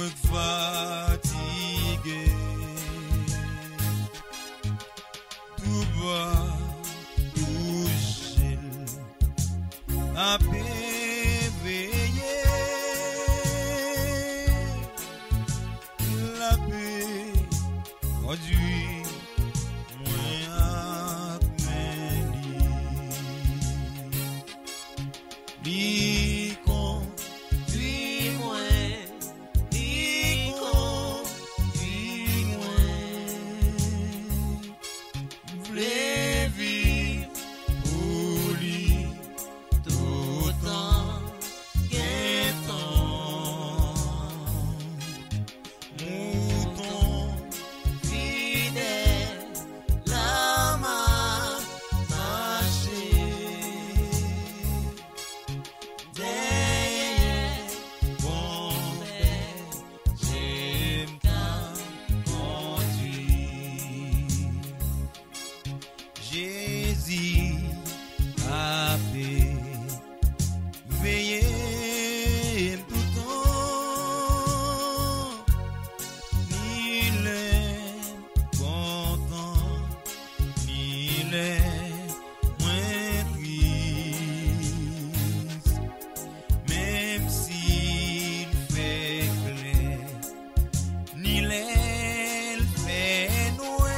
moi fatigué. Tout bas, tout gel, à éveillé. La paix conduit moi à Li conduit moi, li conduit moi. V'lez vivre pour lui tout temps qu'un temps. Mouton fidèle, la main tachée. Jésus a fait veiller tout temps, ni les content, ni les moins tristes, même s'il fait clair, ni les fait noir.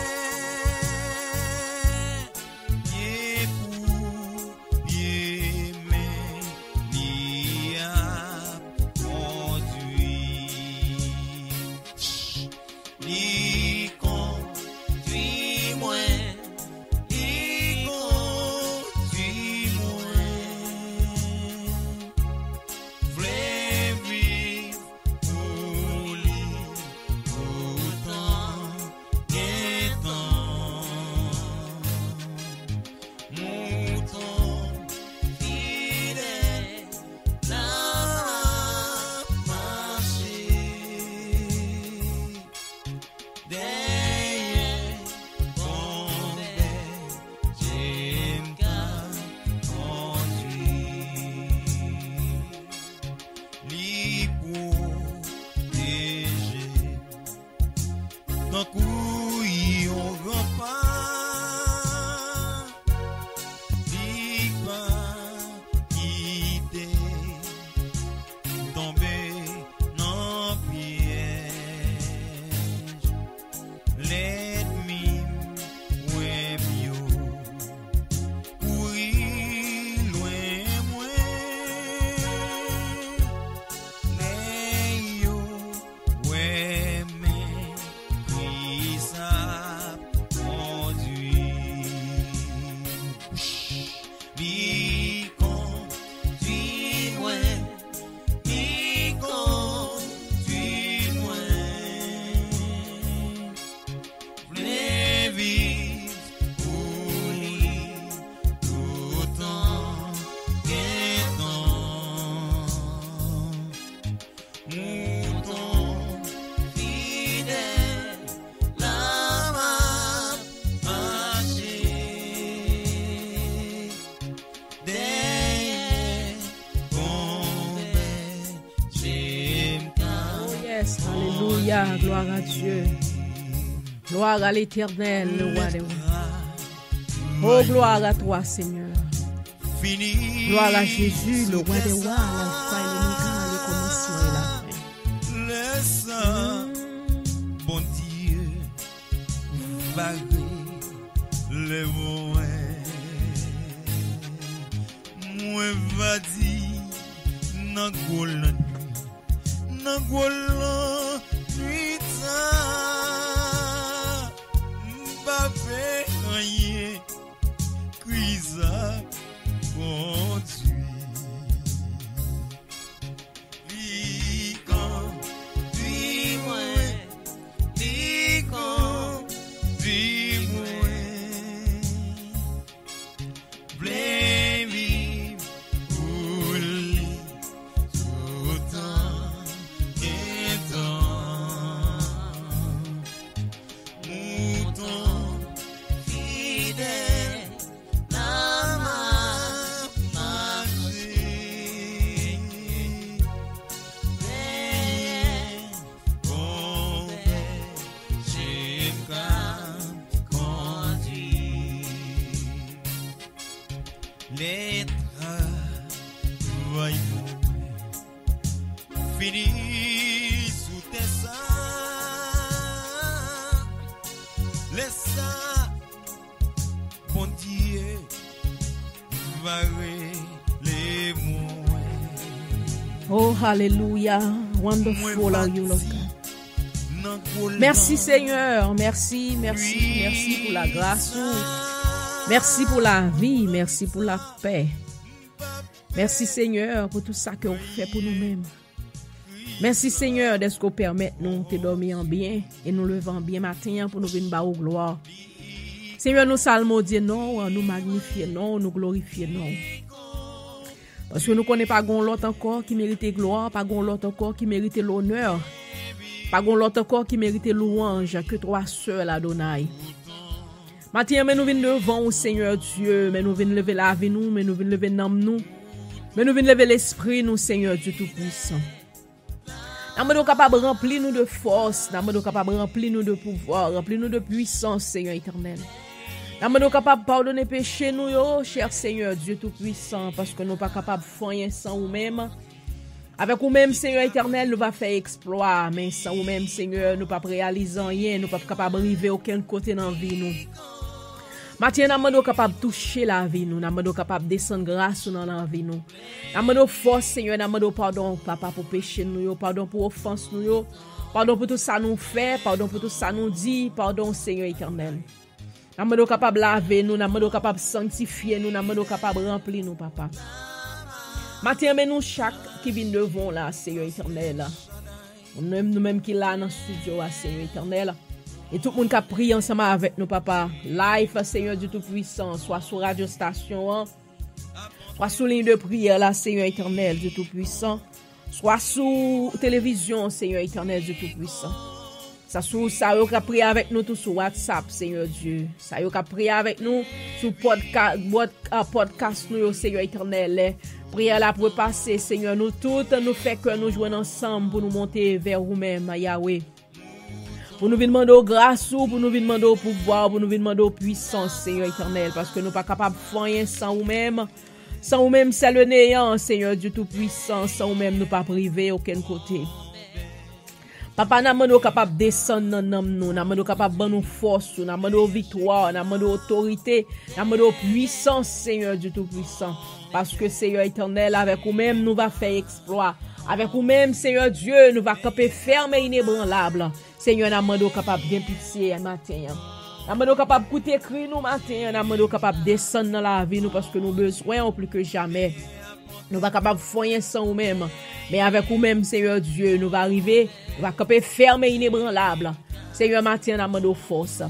Li conduit moi, li conduit moi. V'lez vivre pour lui tout temps qu'un temps. Mouton fidèle, la marché. D'un coup, il on repart, il pas quitter, tomber dans piège, l'ennemi, ouais, mieux, courir loin, moins, les yo, ouais, Li conduit moi, li conduit moi. V'lez vivre pour lui tout temps qu'un temps. Mouton fidèle, la main marchée. Oh yes, alléluia, gloire à Dieu. Gloire à l'Éternel, le roi des rois. Oh, gloire à toi, Seigneur. Gloire à Jésus, le roi des rois, l'alpha et l'oméga, le commencement et la fin. Laisse bon Dieu vaguer les mots. Moi va dire nan golan nuit m'pa fait rien cuisa conduit li conduit moi li conduit moi v'lez vivre pour lui tout temps qu'un temps. les mots. Oh, hallelujah. Wonderful are you, Lord God. Merci Seigneur, merci pour la grâce, merci pour la vie, merci pour la paix. Merci Seigneur pour tout ça que vous faites pour nous-mêmes. Merci Seigneur de ce que vous permettez nous de dormir en bien et nous levons bien matin pour nous venir bas au gloire. Seigneur, nous salmodions non, nous magnifions non, nous glorifions non. Parce que nous ne connaissons pas l'autre encore qui mérite gloire, pas l'autre encore qui mérite l'honneur. Pas l'autre encore qui mérite louange que toi seul Adonai. Matin, mais nous venons devant au Seigneur Dieu, mais nous venons lever la vie nous, mais nous venons lever l'âme nous, mais nous venons lever l'esprit nous, Seigneur Dieu Tout-Puissant. Nous sommes capables de remplir nous de force, nous sommes capables de remplir nous de pouvoir, remplir nous de puissance, Seigneur éternel. Nous sommes capables de pardonner péché nous, cher Seigneur Dieu Tout-Puissant, parce que nous ne sommes pas capables de faire rien sans nous-mêmes. Avec nous-mêmes, Seigneur éternel, nous va faire exploit, mais sans nous-mêmes, Seigneur, nous ne pas réaliser rien, nous ne pas capables d'arriver aucun côté dans la vie nous. Maintenant, nous sommes capables de toucher la vie nous, nous sommes capables de descendre grâce dans la vie nous. Nous sommes force, Seigneur, nous sommes pardon, papa, pour péché nous, pardon pour offense nous, pardon pour tout ça nous fait, pardon pour tout ça nous dit, pardon, Seigneur éternel. Nous sommes capables de laver nous, nous sommes capables de sanctifier nous, nous sommes capables de remplir nous, papa. Maintenant, mais nous, chaque qui vient devant là, Seigneur éternel, nous-mêmes qui là dans le studio, Seigneur éternel, et tout le monde qui a prié ensemble avec nous, papa, live, Seigneur Dieu Tout-Puissant, soit sur radio station, soit sur ligne de prière, là, Seigneur éternel, Dieu Tout-Puissant, soit sur télévision, Seigneur éternel, Dieu Tout-Puissant. Ça y a prié avec nous tout sur WhatsApp, Seigneur Dieu. Ça y a prié avec nous sur podcast nous, Seigneur éternel. Prière là pour passer, Seigneur, nous toutes nous fait que nous jouons ensemble pour nous monter vers vous-même, Yahweh. Pour nous demander grâce, pour nous demander pouvoir, pour nous demander puissance, Seigneur éternel, parce que nous ne sommes pas capables de faire rien sans nous-mêmes. Sans nous-mêmes, c'est le néant, Seigneur Dieu Tout-Puissant. Sans nous-mêmes, nous ne pas priver aucun côté. Papa, nous sommes capables de descendre dans nous, nous sommes capables de nous force, nous sommes victoire, nous sommes autorité, nous sommes puissance, Seigneur Dieu Tout-Puissant. Parce que Seigneur éternel, avec nous-mêmes, nous va faire exploit. Avec nous-mêmes, Seigneur Dieu, nous va camper ferme et inébranlable. Seigneur, nous sommes capables de bien pitié matin. Nous sommes capables d'écouter cri nous matin. Nous sommes capables de descendre dans la vie nous parce que nous besoin plus que jamais. Nous sommes capables de faire sans nous-mêmes. Mais avec nous-mêmes, Seigneur Dieu, nous va arriver, nous va camper ferme et inébranlable. Seigneur, matin, nous sommes force.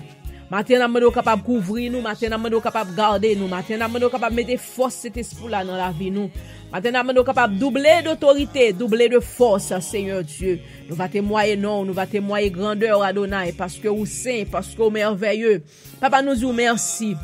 Maintenant, nous sommes capables de couvrir nous. Maintenant, nous sommes capables de garder nous. Maintenant, nous sommes capables de mettre force cet esprit-là dans la vie nous. Maintenant, nous sommes capables de doubler d'autorité, doubler de force, Seigneur Dieu. Nous va témoigner non, nous va témoigner grandeur Adonai, parce que vous saint, parce que vous merveilleux. Papa, nous disons merci.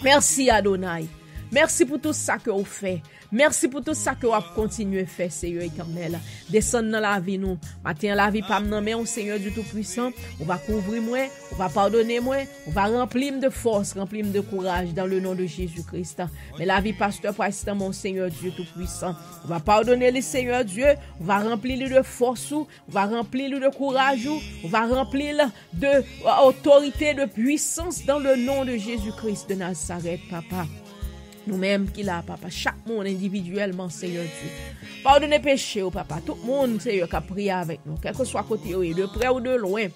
Merci Adonai. Merci pour tout ça que vous faites. Merci pour tout ça que vous continuez à faire, Seigneur éternel. Descendre dans la vie, nous. Maintenant, la vie, pas me mais Seigneur du Tout-Puissant. On va couvrir moi, on va pardonner moi, on va remplir de force, remplir de courage dans le nom de Jésus-Christ. Mais la vie, pasteur, président, mon Seigneur Dieu Tout-Puissant. On va pardonner les Seigneur Dieu, on va remplir de force, on va remplir de courage, on va remplir de autorité, de puissance dans le nom de Jésus-Christ de Nazareth, papa. Nous-mêmes qui là, papa, chaque monde individuellement, Seigneur Dieu. Pardonnez péché, oh papa. Tout le monde, Seigneur, qui a prié avec nous, quel que soit côté, de près ou de loin.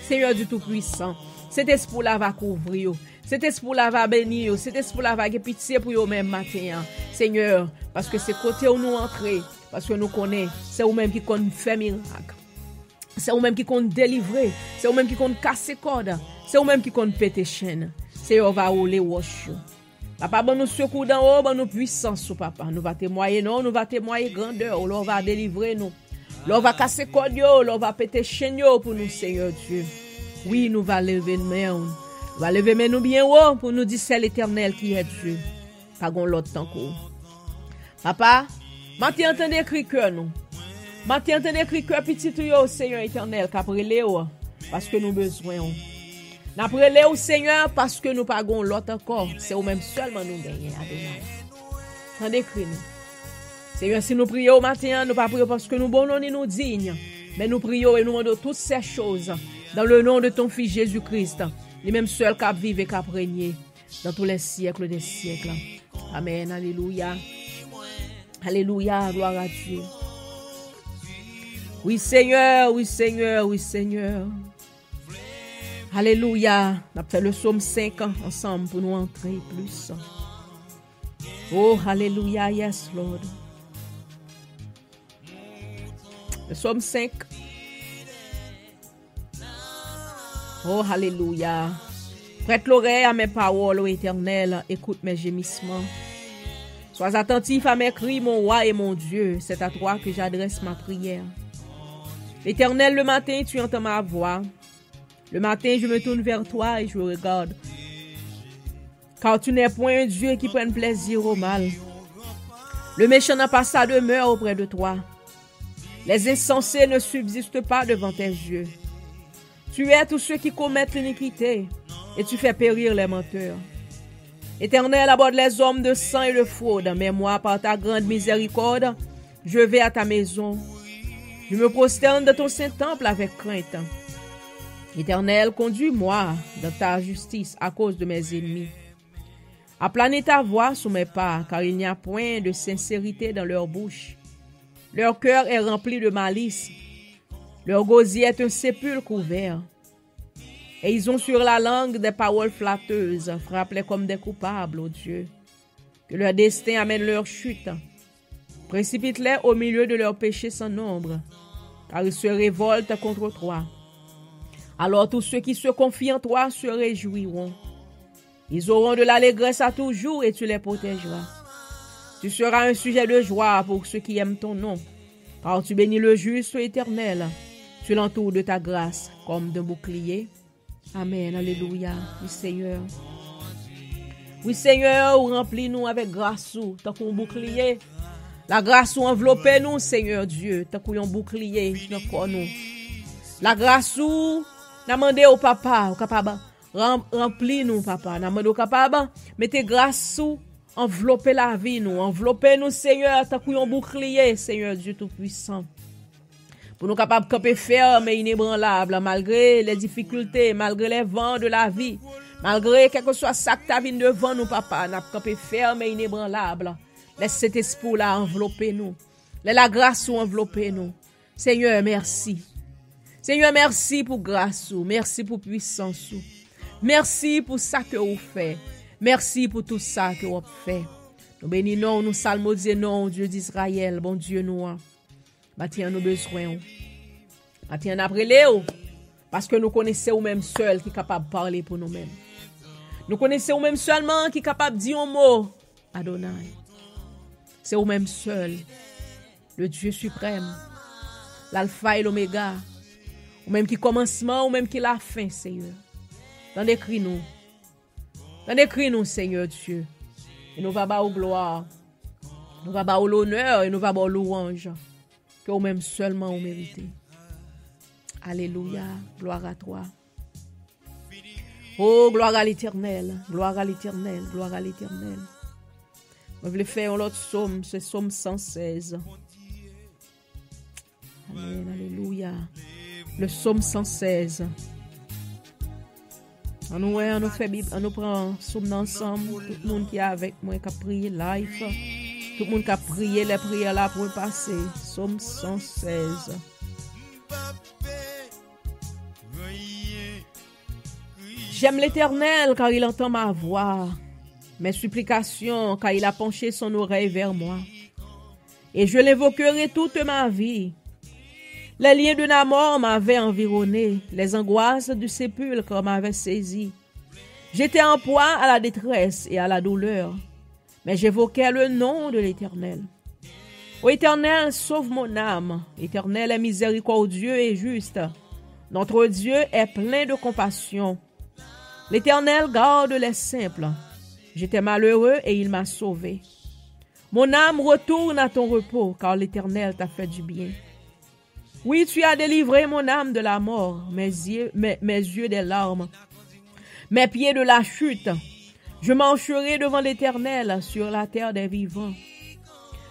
Seigneur du Tout-Puissant, cet esprit-là va couvrir. Cet esprit-là va bénir. Cet esprit-là va avoir pitié pour vous-même matin. Seigneur, parce que c'est côté où nous entrons, parce que nous connaissons, c'est vous-même qui compte faire miracle. C'est vous-même qui compte délivrer. C'est vous-même qui compte casser corde. C'est vous-même qui compte péter chaîne. Seigneur, va rouler wash. Papa, bon nous secours d'en haut, bon nous puissance, papa. Nous va témoigner, non, nous va témoigner grandeur. L'on va délivrer nous. L'on va casser corde, l'on va péter chaîne pour nous, Seigneur Dieu. Oui, nous va lever nos mains. Nous va lever nous bien haut pour nous dire c'est l'Éternel qui est Dieu. Pas gon l'autre temps qu'on. Papa, maintenant entendez cri cœur nous. Maintenant entendez cri cœur petit yo, Seigneur éternel, qu'après léo parce que nous besoin. N'après léo Seigneur parce que nous pas gon l'autre encore, c'est ou même seulement nous gagner Adonai. Entendez cri nous. Seigneur, si nous prions au matin, nous pas prions parce que nous bon non ni nous dignes, mais nous prions et nous demandons toutes ces choses dans le nom de ton fils Jésus-Christ, les mêmes seul qui vivent et qui régner dans tous les siècles des siècles. Amen. Alléluia. Alléluia. Gloire à Dieu. Oui, Seigneur. Oui, Seigneur. Oui, Seigneur. Alléluia. On a fait le psaume 5 ensemble pour nous entrer plus. Oh, alléluia. Yes, Lord. Le psaume 5. Oh, alléluia. Prête l'oreille à mes paroles, ô Éternel. Écoute mes gémissements. Sois attentif à mes cris, mon roi et mon Dieu. C'est à toi que j'adresse ma prière. Éternel, le matin, tu entends ma voix. Le matin, je me tourne vers toi et je regarde. Car tu n'es point un Dieu qui prenne plaisir au mal. Le méchant n'a pas sa demeure auprès de toi. Les insensés ne subsistent pas devant tes yeux. Tu es tous ceux qui commettent l'iniquité et tu fais périr les menteurs. Éternel, aborde les hommes de sang et de fraude, mais moi, par ta grande miséricorde, je vais à ta maison. Je me prosterne de ton saint temple avec crainte. Éternel, conduis-moi dans ta justice à cause de mes ennemis. Aplane ta voix sous mes pas, car il n'y a point de sincérité dans leur bouche. Leur cœur est rempli de malice. Leur gosier est un sépulcre ouvert. Et ils ont sur la langue des paroles flatteuses, frappe-les comme des coupables, ô Dieu. Que leur destin amène leur chute. Précipite-les au milieu de leurs péchés sans nombre, car ils se révoltent contre toi. Alors tous ceux qui se confient en toi se réjouiront. Ils auront de l'allégresse à toujours et tu les protégeras. Tu seras un sujet de joie pour ceux qui aiment ton nom, car tu bénis le juste Éternel. Tu l'entoures de ta grâce comme d'un bouclier. Amen. Alléluia. Oui, Seigneur. Oui, Seigneur, remplis-nous avec grâce, tant qu'on bouclier. La grâce ou enveloppez-nous, Seigneur Dieu, tant qu'on bouclier dans nous. La grâce ou n'a demandé au papa, au capable remplis-nous, papa. N'a demandé au capable, mettez grâce ou enveloppez la vie nous, enveloppez-nous, Seigneur, tant qu'on bouclier, Seigneur Dieu tout-puissant. Pour nous capables de camper ferme et inébranlable, malgré les difficultés, malgré les vents de la vie, malgré quelque soit ça que ta vie devant nous, papa, nous camper ferme et inébranlable. Laisse cet espoir-là envelopper nous. Laisse la grâce envelopper nous. Seigneur, merci. Seigneur, merci pour grâce, merci pour puissance. Merci pour ça que vous faites. Merci pour tout ça que vous faites. Nous bénissons, nous salmodions, Dieu d'Israël, bon Dieu nous. Bâtir nos besoins. Bâtir après Léo. Parce que nous connaissons ou même seul qui est capable de parler pour nous-mêmes. Nous connaissons ou même seulement qui est capable de dire un mot. Adonai. C'est ou même seul. Le Dieu suprême. L'alpha et l'oméga. Ou même qui commencement ou même qui la fin, Seigneur. Dans des cris nous. Dans des cris nous, Seigneur Dieu. Et nous va bas au gloire. Nous va bas au l'honneur et nous va bas au louange. Que ou même seulement vous méritez. Alléluia, gloire à toi. Oh, gloire à l'Éternel, gloire à l'Éternel, gloire à l'Éternel. Je voulais faire l'autre psaume, c'est psaume 116. Amen, alléluia. Le psaume 116. On nous fait Bible, on nous prend psaume ensemble, tout le monde qui est avec moi qui a prié live. Tout le monde qui a prié les prières là pour passer. Psaume 116. J'aime l'Éternel car il entend ma voix, mes supplications car il a penché son oreille vers moi. Et je l'évoquerai toute ma vie. Les liens de la mort m'avaient environné, les angoisses du sépulcre m'avaient saisi. J'étais en proie à la détresse et à la douleur. Mais j'évoquais le nom de l'Éternel. Ô Éternel, sauve mon âme. L'Éternel est miséricordieux et juste. Notre Dieu est plein de compassion. L'Éternel garde les simples. J'étais malheureux et il m'a sauvé. Mon âme retourne à ton repos, car l'Éternel t'a fait du bien. Oui, tu as délivré mon âme de la mort, mes yeux des larmes, mes pieds de la chute. Je marcherai devant l'Éternel sur la terre des vivants.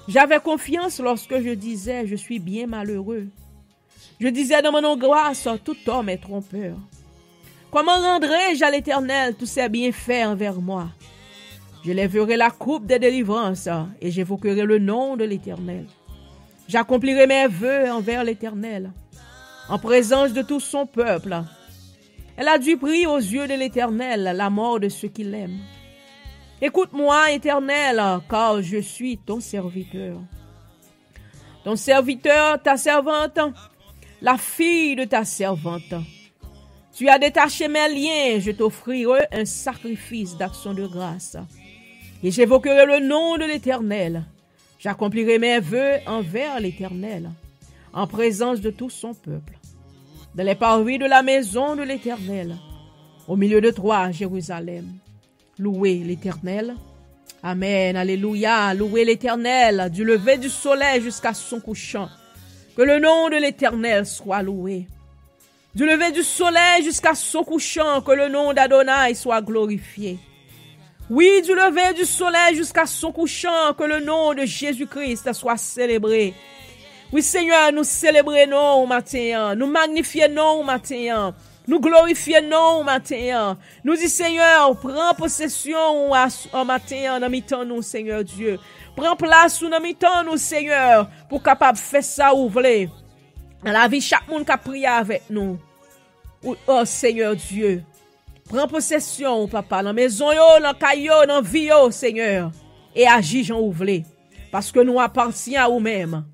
J'avais confiance lorsque je disais, je suis bien malheureux. Je disais dans mon angoisse, tout homme est trompeur. Comment rendrai-je à l'Éternel tous ses bienfaits envers moi? Je lèverai la coupe de délivrance et j'évoquerai le nom de l'Éternel. J'accomplirai mes vœux envers l'Éternel, en présence de tout son peuple. Elle a du prix aux yeux de l'Éternel, la mort de ceux qui l'aiment. Écoute-moi, Éternel, car je suis ton serviteur. Ton serviteur, ta servante, la fille de ta servante. Tu as détaché mes liens, je t'offrirai un sacrifice d'action de grâce. Et j'évoquerai le nom de l'Éternel. J'accomplirai mes vœux envers l'Éternel, en présence de tout son peuple. Dans les parvis de la maison de l'Éternel, au milieu de toi, Jérusalem. Louez l'Éternel. Amen. Alléluia. Louez l'Éternel du lever du soleil jusqu'à son couchant. Que le nom de l'Éternel soit loué. Du lever du soleil jusqu'à son couchant, que le nom d'Adonai soit glorifié. Oui, du lever du soleil jusqu'à son couchant, que le nom de Jésus-Christ soit célébré. Oui, Seigneur, nous célébrons au matin, nous magnifions au matin, nous glorifions au matin. Nous disons, Seigneur, prends possession au matin, dans mi-temps nous, Seigneur Dieu. Prends place dans mi-temps nous, Seigneur, pour capable faire ça ou voulez. Dans la vie, chaque monde qui a prié avec nous. Oh, Seigneur Dieu. Prends possession, papa, dans maison yo, dans caillou, dans vie yo, Seigneur. Et agis, j'en ouvre. Parce que nous appartenons à nous-mêmes.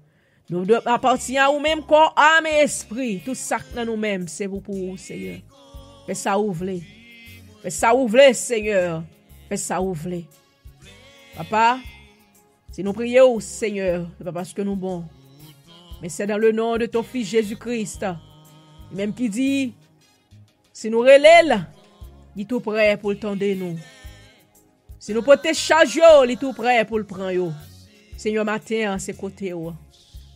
Nous appartenons à nous-mêmes, corps, âme et esprit. Tout ça dans nous-mêmes, c'est vous pour vous, Seigneur. Fais ça ouvre. Fais ça ouvre, Seigneur. Fais ça ouvre. Papa, si nous prions, Seigneur, c'est pas parce que nous bons. Mais c'est dans le nom de ton Fils Jésus-Christ. Même qui dit, si nous relèvons, il est tout prêt pour le tendre nous. Si nous pouvons charger, il est tout prêt pour le prendre. Seigneur, matin, c'est côté.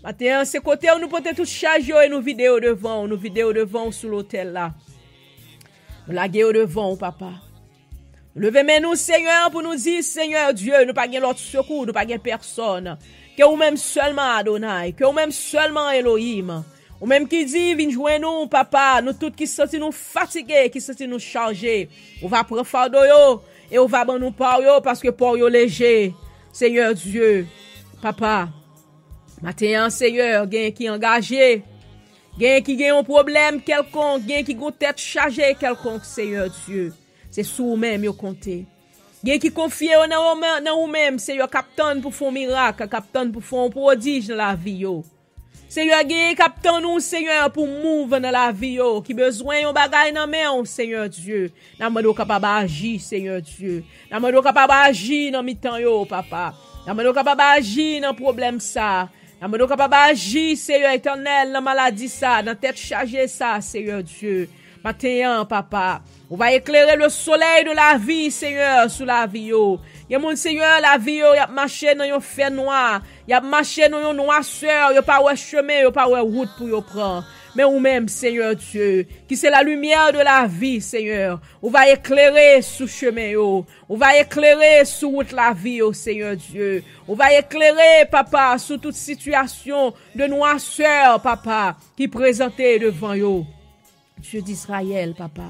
Matin, c'est côté, nous pouvons tout charger et nous vidéo devant sous l'autel là. Nous laguer devant, papa. Levez-nous, Seigneur, pour nous dire, Seigneur Dieu, nous pas l'autre secours, nous pas personne. Que ou même seulement Adonai, que ou même seulement Elohim. Ou même qui dit, viens joindre nous, papa, nous tous qui sentis nous fatigués, qui sentis nous chargés. On va prendre fardeau yo, et on va ban nous par yo, parce que pour yo léger. Seigneur Dieu, papa, matin, Seigneur, gen qui engagé, gen qui gen un problème quelconque, gen qui gon tête chargée quelconque, Seigneur Dieu. C'est sous vous-même yo compter. Gen qui confie dans vous-même, Seigneur, capitaine pour faire miracle, capitaine pour faire un prodige dans la vie yo. Seigneur, capitaine nous, Seigneur, pour move dans la vie, yo, qui besoin yon bagay nan men, Seigneur Dieu. Nan mando capable agir, Seigneur Dieu. Nan mando capable agir dans mi-temps yo, papa. Nan mando capable agir dans problème ça. Nan mando capable agir, Seigneur éternel, dans maladie ça, dans tête chargée ça, Seigneur Dieu. Matin, papa, on va éclairer le soleil de la vie, Seigneur, sous la vie, yo. Y'a mon Seigneur, la vie, yo, y'a marché dans yon fer noir, y'a marché dans yon noirceur, y'a pas ouais chemin, y'a pas ouais route pour yon prendre. Mais ou même, Seigneur Dieu, qui c'est la lumière de la vie, Seigneur, on va éclairer sous chemin, yo. On va éclairer sous route la vie, yo, Seigneur Dieu. On va éclairer, papa, sous toute situation de noirceur, papa, qui présentait devant yo. Dieu d'Israël, papa.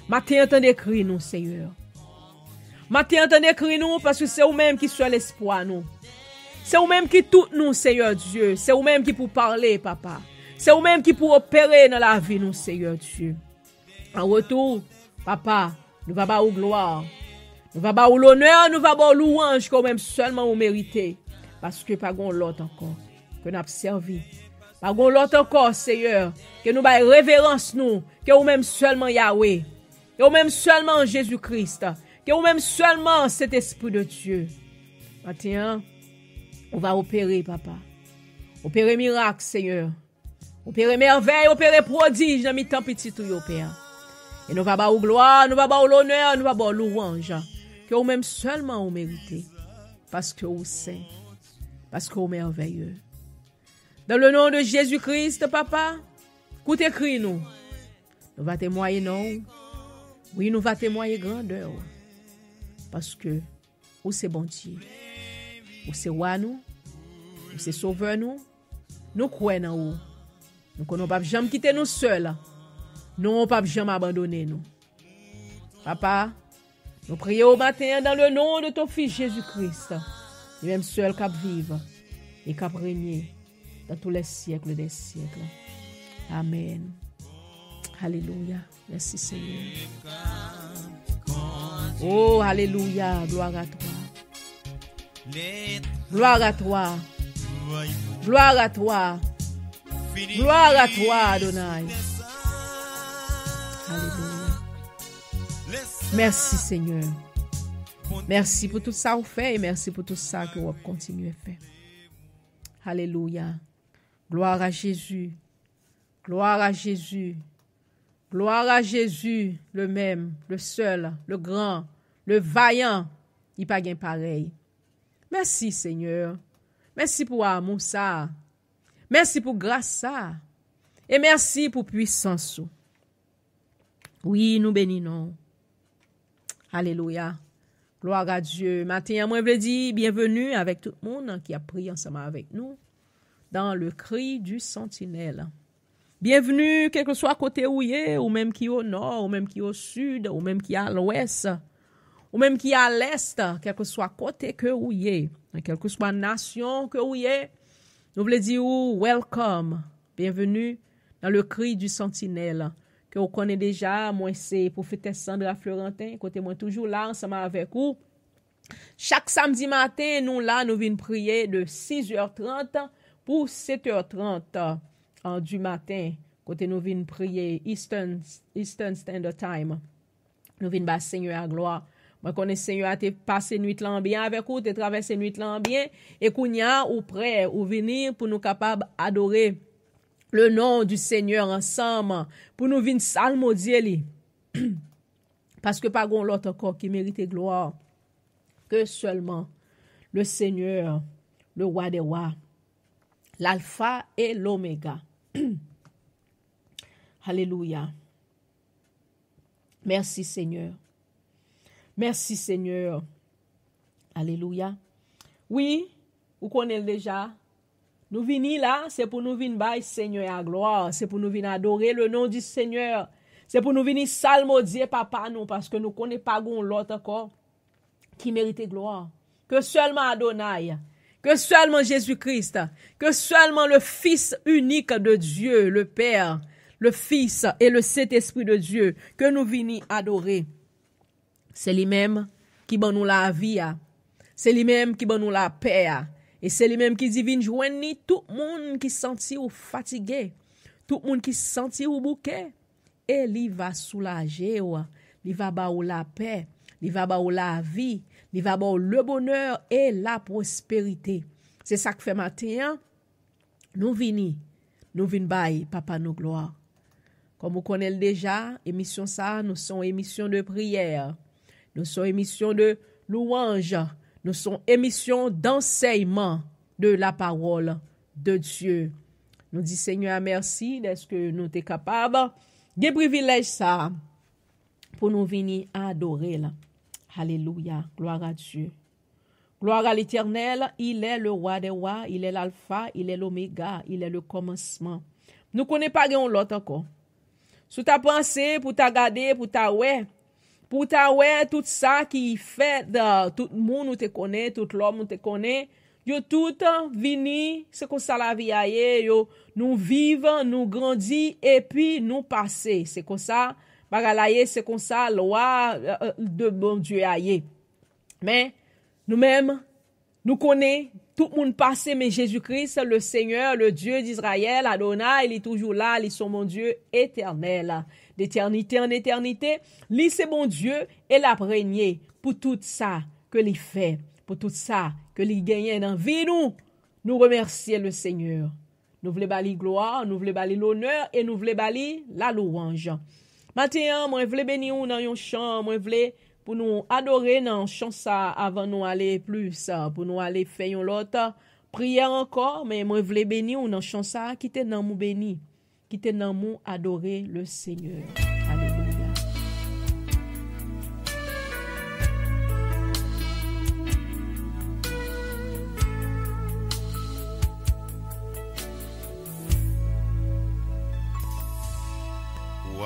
Matin, entendez cri nous, Seigneur. Matin, entendez cri nous, parce que c'est vous-même qui soit l'espoir, nous. C'est vous-même qui tout nous, Seigneur Dieu. C'est vous-même qui pour parler, papa. C'est vous-même qui pour opérer dans la vie, nous, Seigneur Dieu. En retour, papa, nous va bas au gloire. Nous va bas au l'honneur, nous va bas au louange, quand même seulement vous méritez. Parce que pas gon l'autre encore, que nous avons servi. Pas gon l'autre encore, Seigneur, que nous baille révérence nous, que ou même seulement Yahweh, que ou même seulement Jésus-Christ, que ou même seulement cet Esprit de Dieu. Maintenant, on va opérer, papa. Opérer miracle, Seigneur. Opérer merveille, opérer prodige dans mi-temps petit tout yo, Père. Et nous va ba ou gloire, nous va ba ou l'honneur, nous va ba ou louange, que ou même seulement vous méritez, parce que vous saint, parce que vous merveilleux. Dans le nom de Jésus-Christ, papa, écoute écrit nous. Nous va témoigner non. Oui, nous va témoigner grandeur. Parce que ou c'est bon Dieu. Ou c'est roi nous. Ou c'est sauveur nous. Nous croyons en vous. Nous ne pouvons pas jamais quitter nous seuls. Nous ne pouvons pas jamais abandonner nous. Papa, Nous prions au matin dans le nom de ton Fils Jésus-Christ, le même seul qui vive et qui régner dans tous les siècles des siècles. Amen. Alléluia. Merci Seigneur. Oh, alléluia. Gloire à toi. Gloire à toi. Gloire à toi. Gloire à toi, Adonai. Alléluia. Merci Seigneur. Merci pour tout ça que vous faites et merci pour tout ça que vous continuez à faire. Alléluia. Gloire à Jésus. Gloire à Jésus. Gloire à Jésus, le même, le seul, le grand, le vaillant. Il n'y a pas de pareil. Merci Seigneur. Merci pour amour ça. Merci pour grâce ça. Et merci pour puissance. Oui, nous bénissons. Alléluia. Gloire à Dieu. Matin, moi, je veux dire bienvenue avec tout le monde qui a prié ensemble avec nous dans le cri du sentinelle. Bienvenue, quel que soit côté où il est, ou même qui est au nord, ou même qui est au sud, ou même qui est à l'ouest, ou même qui est à l'est, quel que soit côté que où il est, quelle que soit nation que où il est, nous voulons dire welcome, bienvenue dans le cri du sentinelle, que vous connaissez déjà, moi c'est prophète Sandra Florentin, côté moi toujours là, ensemble avec vous. Chaque samedi matin, nous là, nous venons prier de 6h30 pour 7h30. Du matin, côté nous venons prier Eastern Standard Time. Nous venons battre Seigneur à gloire. Moi, connais Seigneur a passé nuit là bien avec vous, te traversé nuit là bien, et kounya ou prêt ou venir pour nous capables adorer le nom du Seigneur ensemble, pour nous venir salmodier lui. Parce que pas gon l'autre encore qui mérite gloire que seulement le Seigneur, le roi des rois, l'alpha et l'oméga. Alléluia. Merci Seigneur. Merci Seigneur. Alléluia. Oui, vous connaissez déjà. Nous venons là, c'est pour nous venir bailler Seigneur à gloire. C'est pour nous venir adorer le nom du Seigneur. C'est pour nous venir salmodier papa nous, parce que nous ne connaissons pas l'autre encore qui mérite gloire. Que seulement Adonai. Que seulement Jésus-Christ, que seulement le Fils unique de Dieu, le Père, le Fils et le Saint-Esprit de Dieu, que nous venons adorer. C'est lui-même qui donne nous la vie, c'est lui-même qui donne nous la paix, et c'est lui-même qui dit vient joindre tout le monde qui senti ou fatigué, tout le monde qui senti ou bouquet, et il va soulager, il va ba ou la paix, il va ba ou la vie. Il va avoir le bonheur et la prospérité. C'est ça que fait matin. Nous venons bailler papa nos gloire. Comme vous connaissez déjà, émission ça, nous sommes émission de prière. Nous sommes émission de louange. Nous sommes émission d'enseignement de la parole de Dieu. Nous disons Seigneur merci d'être que nous sommes capables de privilèges ça pour nous venir adorer là. Alléluia, gloire à Dieu. Gloire à l'Éternel, il est le roi des rois, il est l'alpha, il est l'oméga, il est le commencement. Nous ne connaissons pas l'autre encore. Si tu as pensé, pour ta garder, pour ta ouais, tout ça qui fait, tout le monde nous te connaît, tout l'homme nous te connaît, yo tout vini, c'est comme ça la vie aille, yo nous vivons, nous grandissons et puis nous passer. C'est comme ça. Bagalaye, c'est comme ça, loi de bon Dieu aïe. Mais, nous-mêmes, nous connaissons tout le monde passé, mais Jésus-Christ, le Seigneur, le Dieu d'Israël, Adonai, il est toujours là, il est son mon Dieu éternel. D'éternité en éternité, lui c'est bon Dieu, et l'a régné pour tout ça que il fait, pour tout ça que il gagne dans la vie, nous remercions le Seigneur. Nous voulons bali gloire, nous voulons bali l'honneur, et nous voulons bali la louange. Maintenant, moi, je voulais bénir dans un chant, moi, je voulais pour nous adorer dans un chant ça avant nous aller plus, pour nous aller faire l'autre prière encore, mais moi, je voulais bénir dans un chant ça qui était dans mon béni, qui était dans mon adorer le Seigneur. Alléluia.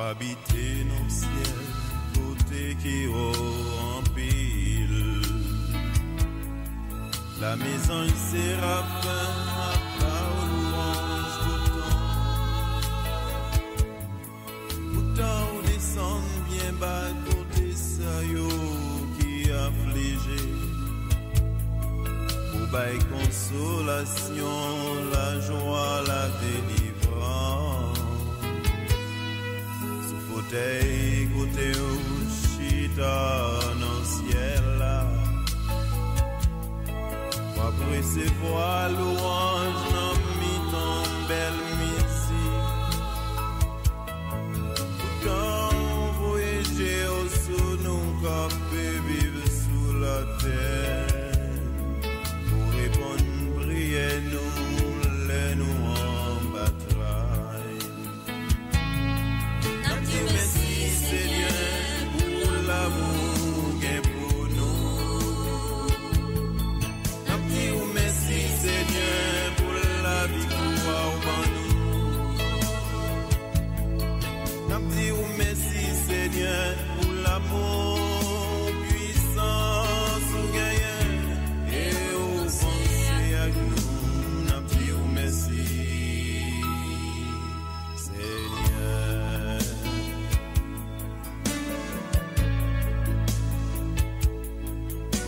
Habiter dans le ciel, côté côté qui en pile. La maison il séraphin à part louange pourtant on descend bien bas côté ça yo qui affligé. Pour bail consolation, la joie, la délivrance. Sous fauteuil côté au chita dans le ciel là. Après ces voix louange dans mi-temps belle musique. Pourtant voyager au sous nous capé vivre sous la terre. Pour répondre prier nous les nous en bataille. Merci Seigneur pour l'amour qu'il pour nous. Merci Seigneur pour la victoire en nous. Merci Seigneur pour l'amour puissance ou gagnant et au penser à nous. Merci Seigneur.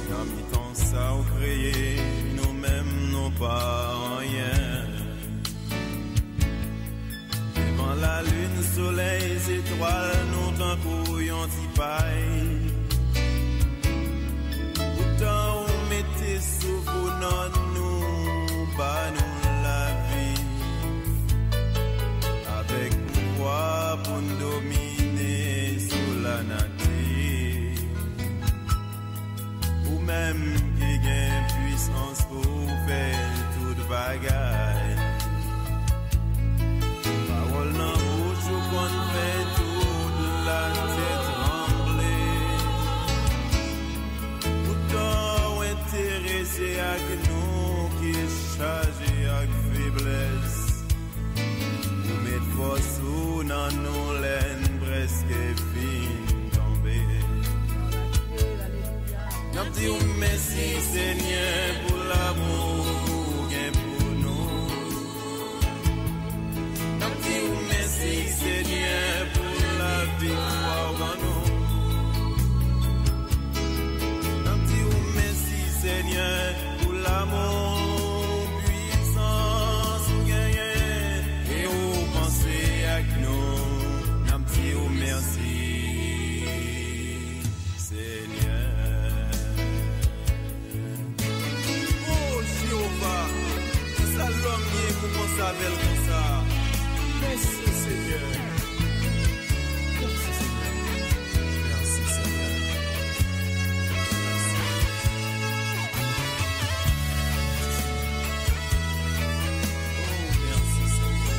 Dans mi temps ça au créé nous-mêmes nos pas rien. Devant la lune, soleil, étoiles, nous t'en couillons d'y paille. Pourtant on mettait sous vous non nous, bah nous la vie. Avec pouvoir pour nous dominer sous la nature. Ou même qui gagne puissance pour faire toute bagaille. Parole dans bouche ou qu'on fait toute la tête trembler. Pourtant intéressé à nous qui est chargé avec faiblesse. Nous mettre force ou dans nos laines presque fines tombées. Nous disons merci Seigneur pour l'amour qu'il pour nous. Nous disons merci Seigneur pour la victoire en nous. Nous disons merci Seigneur pour l'amour puissance ou gagnant et au penser à nous. Nous disons merci Seigneur. Ça l'homme qui est pour s'appelle comme ça. Merci Seigneur. Merci Seigneur. Merci Seigneur. Merci Seigneur.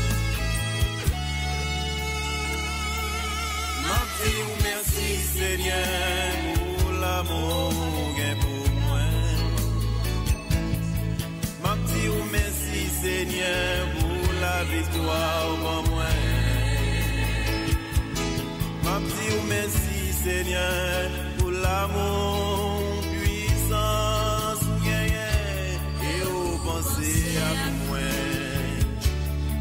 Merci Seigneur pour l'amour qu'il pour moi. Merci Seigneur pour la victoire en moi. Merci Seigneur pour l'amour puissance et au penser à moi.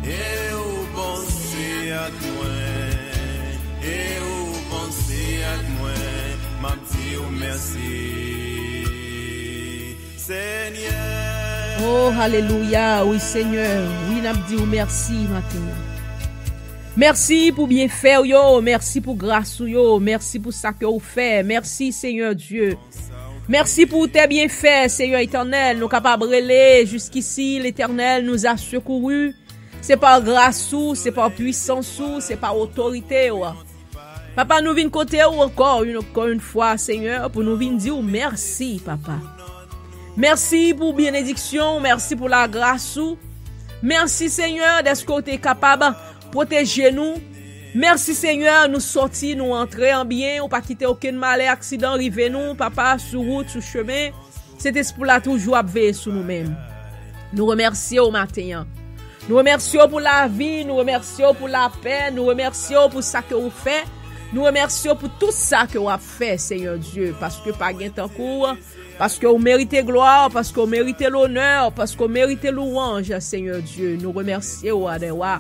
Et au penser à toi. Et au penser à moi. Merci Seigneur. Oh, alléluia, oui Seigneur, oui n'a dit merci maintenant. Merci pour bien faire yo, merci pour grâce yo, merci pour ça que vous faites, merci Seigneur Dieu. Merci pour tes bienfaits, Seigneur éternel, nous capables de relayer jusqu'ici, l'Éternel nous a secourus. C'est par grâce ou, c'est par puissance ou, c'est par autorité ou. Papa, nous venons côté ou encore une fois, Seigneur, pour nous venir dire merci, papa. Merci pour bénédiction, merci pour la grâce. Merci Seigneur d'être que tu es capable de protéger nous. Merci Seigneur, nous sortir, nous entrer en bien, ou pas quitter aucun mal et accident arrivé nous, papa, sur route, sur chemin. Cet esprit là toujours à veiller sur nous-mêmes. Nous remercions au matin. Nous remercions pour la vie, nous remercions pour la paix, nous remercions pour ça que vous faites. Nous remercions pour tout ça que vous avez fait, Seigneur Dieu, parce que pas gain temps court, parce que vous méritez gloire, parce que vous méritez l'honneur, parce que vous méritez louange, Seigneur Dieu. Nous remercions, Adewa.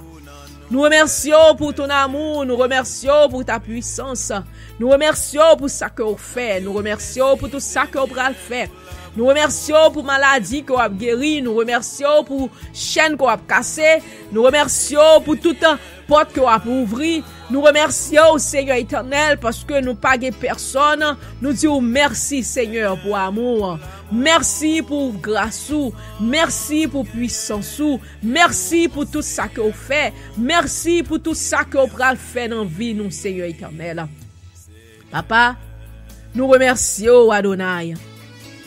Nous remercions pour ton amour, nous remercions pour ta puissance, nous remercions pour ça que vous faites, nous remercions pour tout ça que vous avez fait. Nous remercions pour maladie que vous avez guéri, nous remercions pour chaîne que vous avez cassé, nous remercions pour toute porte que vous avez ouvri. Nous remercions Seigneur éternel parce que nous pas personne. Nous disons merci Seigneur pour amour. Merci pour grâce. Merci pour puissance. Merci pour tout ça que vous faites. Merci pour tout ça que vous avez fait dans la vie, nous Seigneur éternel. Papa, nous remercions Adonai.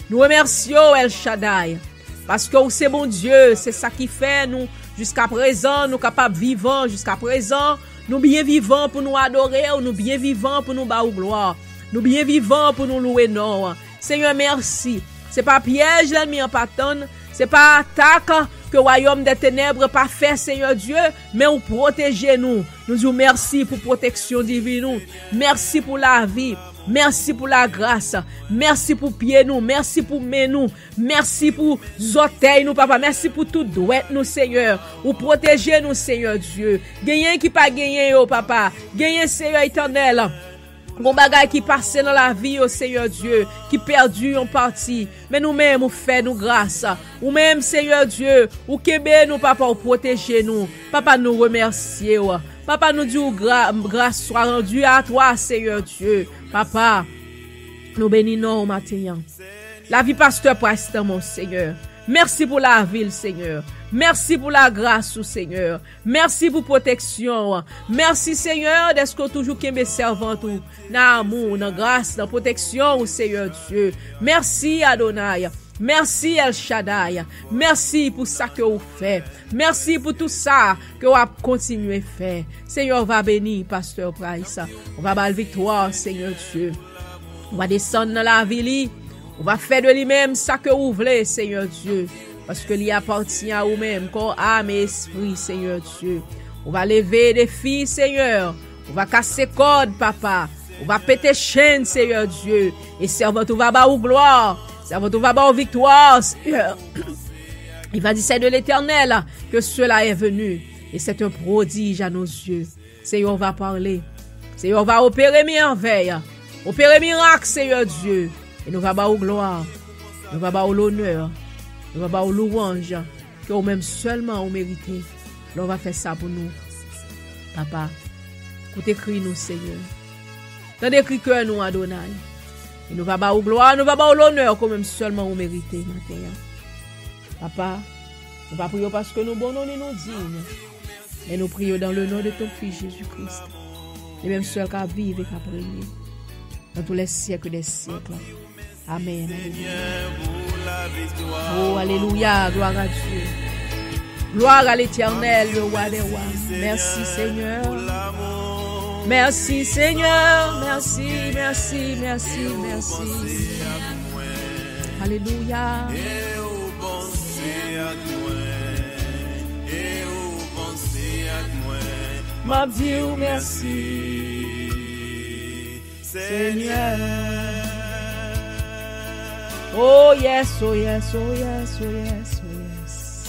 Nous remercions El Shaddai. Parce que c'est bon Dieu, c'est ça qui fait nous jusqu'à présent, nous capables vivants jusqu'à présent. Nous bien vivants pour nous adorer, nous bien vivants pour nous battre gloire. Nous bien vivants pour nous louer non. Seigneur, merci. C'est pas piège l'ennemi en patane, c'est pas attaque que le royaume des ténèbres pas fait, Seigneur Dieu, mais vous protégez nous. Nous disons merci pour protection divine. Merci pour la vie. Merci pour la grâce. Merci pour pied nous. Merci pour main nous. Merci pour orteils nous, papa. Merci pour tout douette nous, Seigneur. Ou protéger nous, Seigneur Dieu. Gagnez qui pas gagné, oh, papa. Gagnez, Seigneur éternel. Bon bagay qui passe dans la vie, oh Seigneur Dieu, qui perdu en partie. Mais nous-mêmes, nous fait nous grâce. Ou même, Seigneur Dieu, ou kebe nous, papa, ou protéger nous. Papa, nous remercier. Papa, nous dit grâce soit rendue à toi, Seigneur Dieu. Papa, nous bénissons au matin. La vie pasteur Preston, mon Seigneur. Merci pour la ville, Seigneur. Merci pour la grâce, Seigneur. Merci pour protection. Merci, Seigneur, d'être toujours qu'aimé servant tout. Dans amour, dans grâce, dans protection, Seigneur Dieu. Merci, Adonai. Merci, El Shaddai. Merci pour ça que vous faites. Merci pour tout ça que vous avez continué à faire. Seigneur, va bénir, Pasteur Price. On va battre victoire, Seigneur Dieu. On va descendre dans la ville. On va faire de lui-même ça que vous voulez, Seigneur Dieu. Parce que lui appartient à vous-même, corps, âme et esprit, Seigneur Dieu. On va lever des filles, Seigneur. On va casser cordes, papa. On va péter chaînes, Seigneur Dieu. Et servant, on va battre gloire. Servant, on va battre victoire, Seigneur. Il va dire, c'est de l'Éternel que cela est venu. Et c'est un prodige à nos yeux. Seigneur, on va parler. Seigneur, on va opérer merveille. Opérer miracle, Seigneur Dieu. Et nous va battre gloire. Nous va battre l'honneur. Nous va battre louange. Que nous même seulement on mérite. Là, on va faire ça pour nous. Papa, écoute écrit nous, Seigneur. Dans des cris que nous, Adonai. Et nous va battre gloire. Nous va battre l'honneur. Que même seulement on mérite. Papa, nous va prier parce que nous bonhommes et nous dignes. Et nous prions dans le nom de ton Fils Jésus-Christ. Et même seul qu'à vivre et qu'à prier. Dans tous les siècles des siècles. Amen. Oh, alléluia, gloire à Dieu. Gloire à l'Éternel, le roi des rois. Merci Seigneur. Merci Seigneur. Merci, merci, merci, merci. Alléluia. Ma Dieu, merci. Seigneur. Oh yes, oh yes, oh yes, oh yes, oh yes.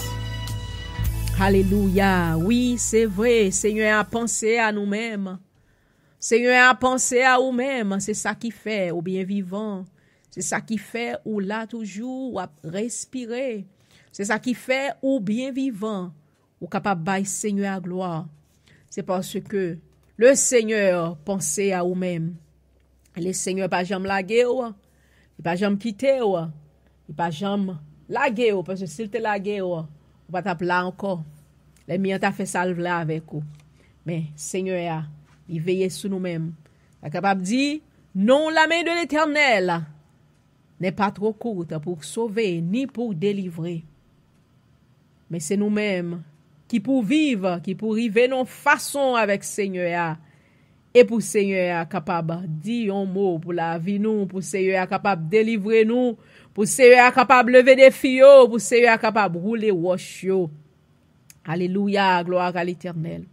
Alléluia. Oui, c'est vrai. Seigneur a pensé à nous-mêmes. Seigneur a pensé à nous-mêmes. C'est ça qui fait au bien vivant. C'est ça qui fait ou là toujours ou respirer. C'est ça qui fait ou bien vivant ou capable de Seigneur à gloire. C'est parce que le Seigneur pensait à nous-mêmes. Le Seigneur pas jamais lagué ou, il pas jamais quitté ou, il pas jamais lagué ou parce que s'il te lagué ou pas taper là encore. Les miens t'a fait salve là avec vous. Mais Seigneur il veille sur nous-mêmes. Il est capable de dire non, la main de l'Éternel n'est pas trop courte pour sauver ni pour délivrer. Mais c'est nous-mêmes qui pour vivre, qui pour vivre nos façons avec Seigneur. Et pour Seigneur capable dire un mot pour la vie nous, pour Seigneur capable délivrer nous, pour Seigneur capable lever des filles, pour Seigneur capable rouler roche. Alléluia, gloire à l'Éternel.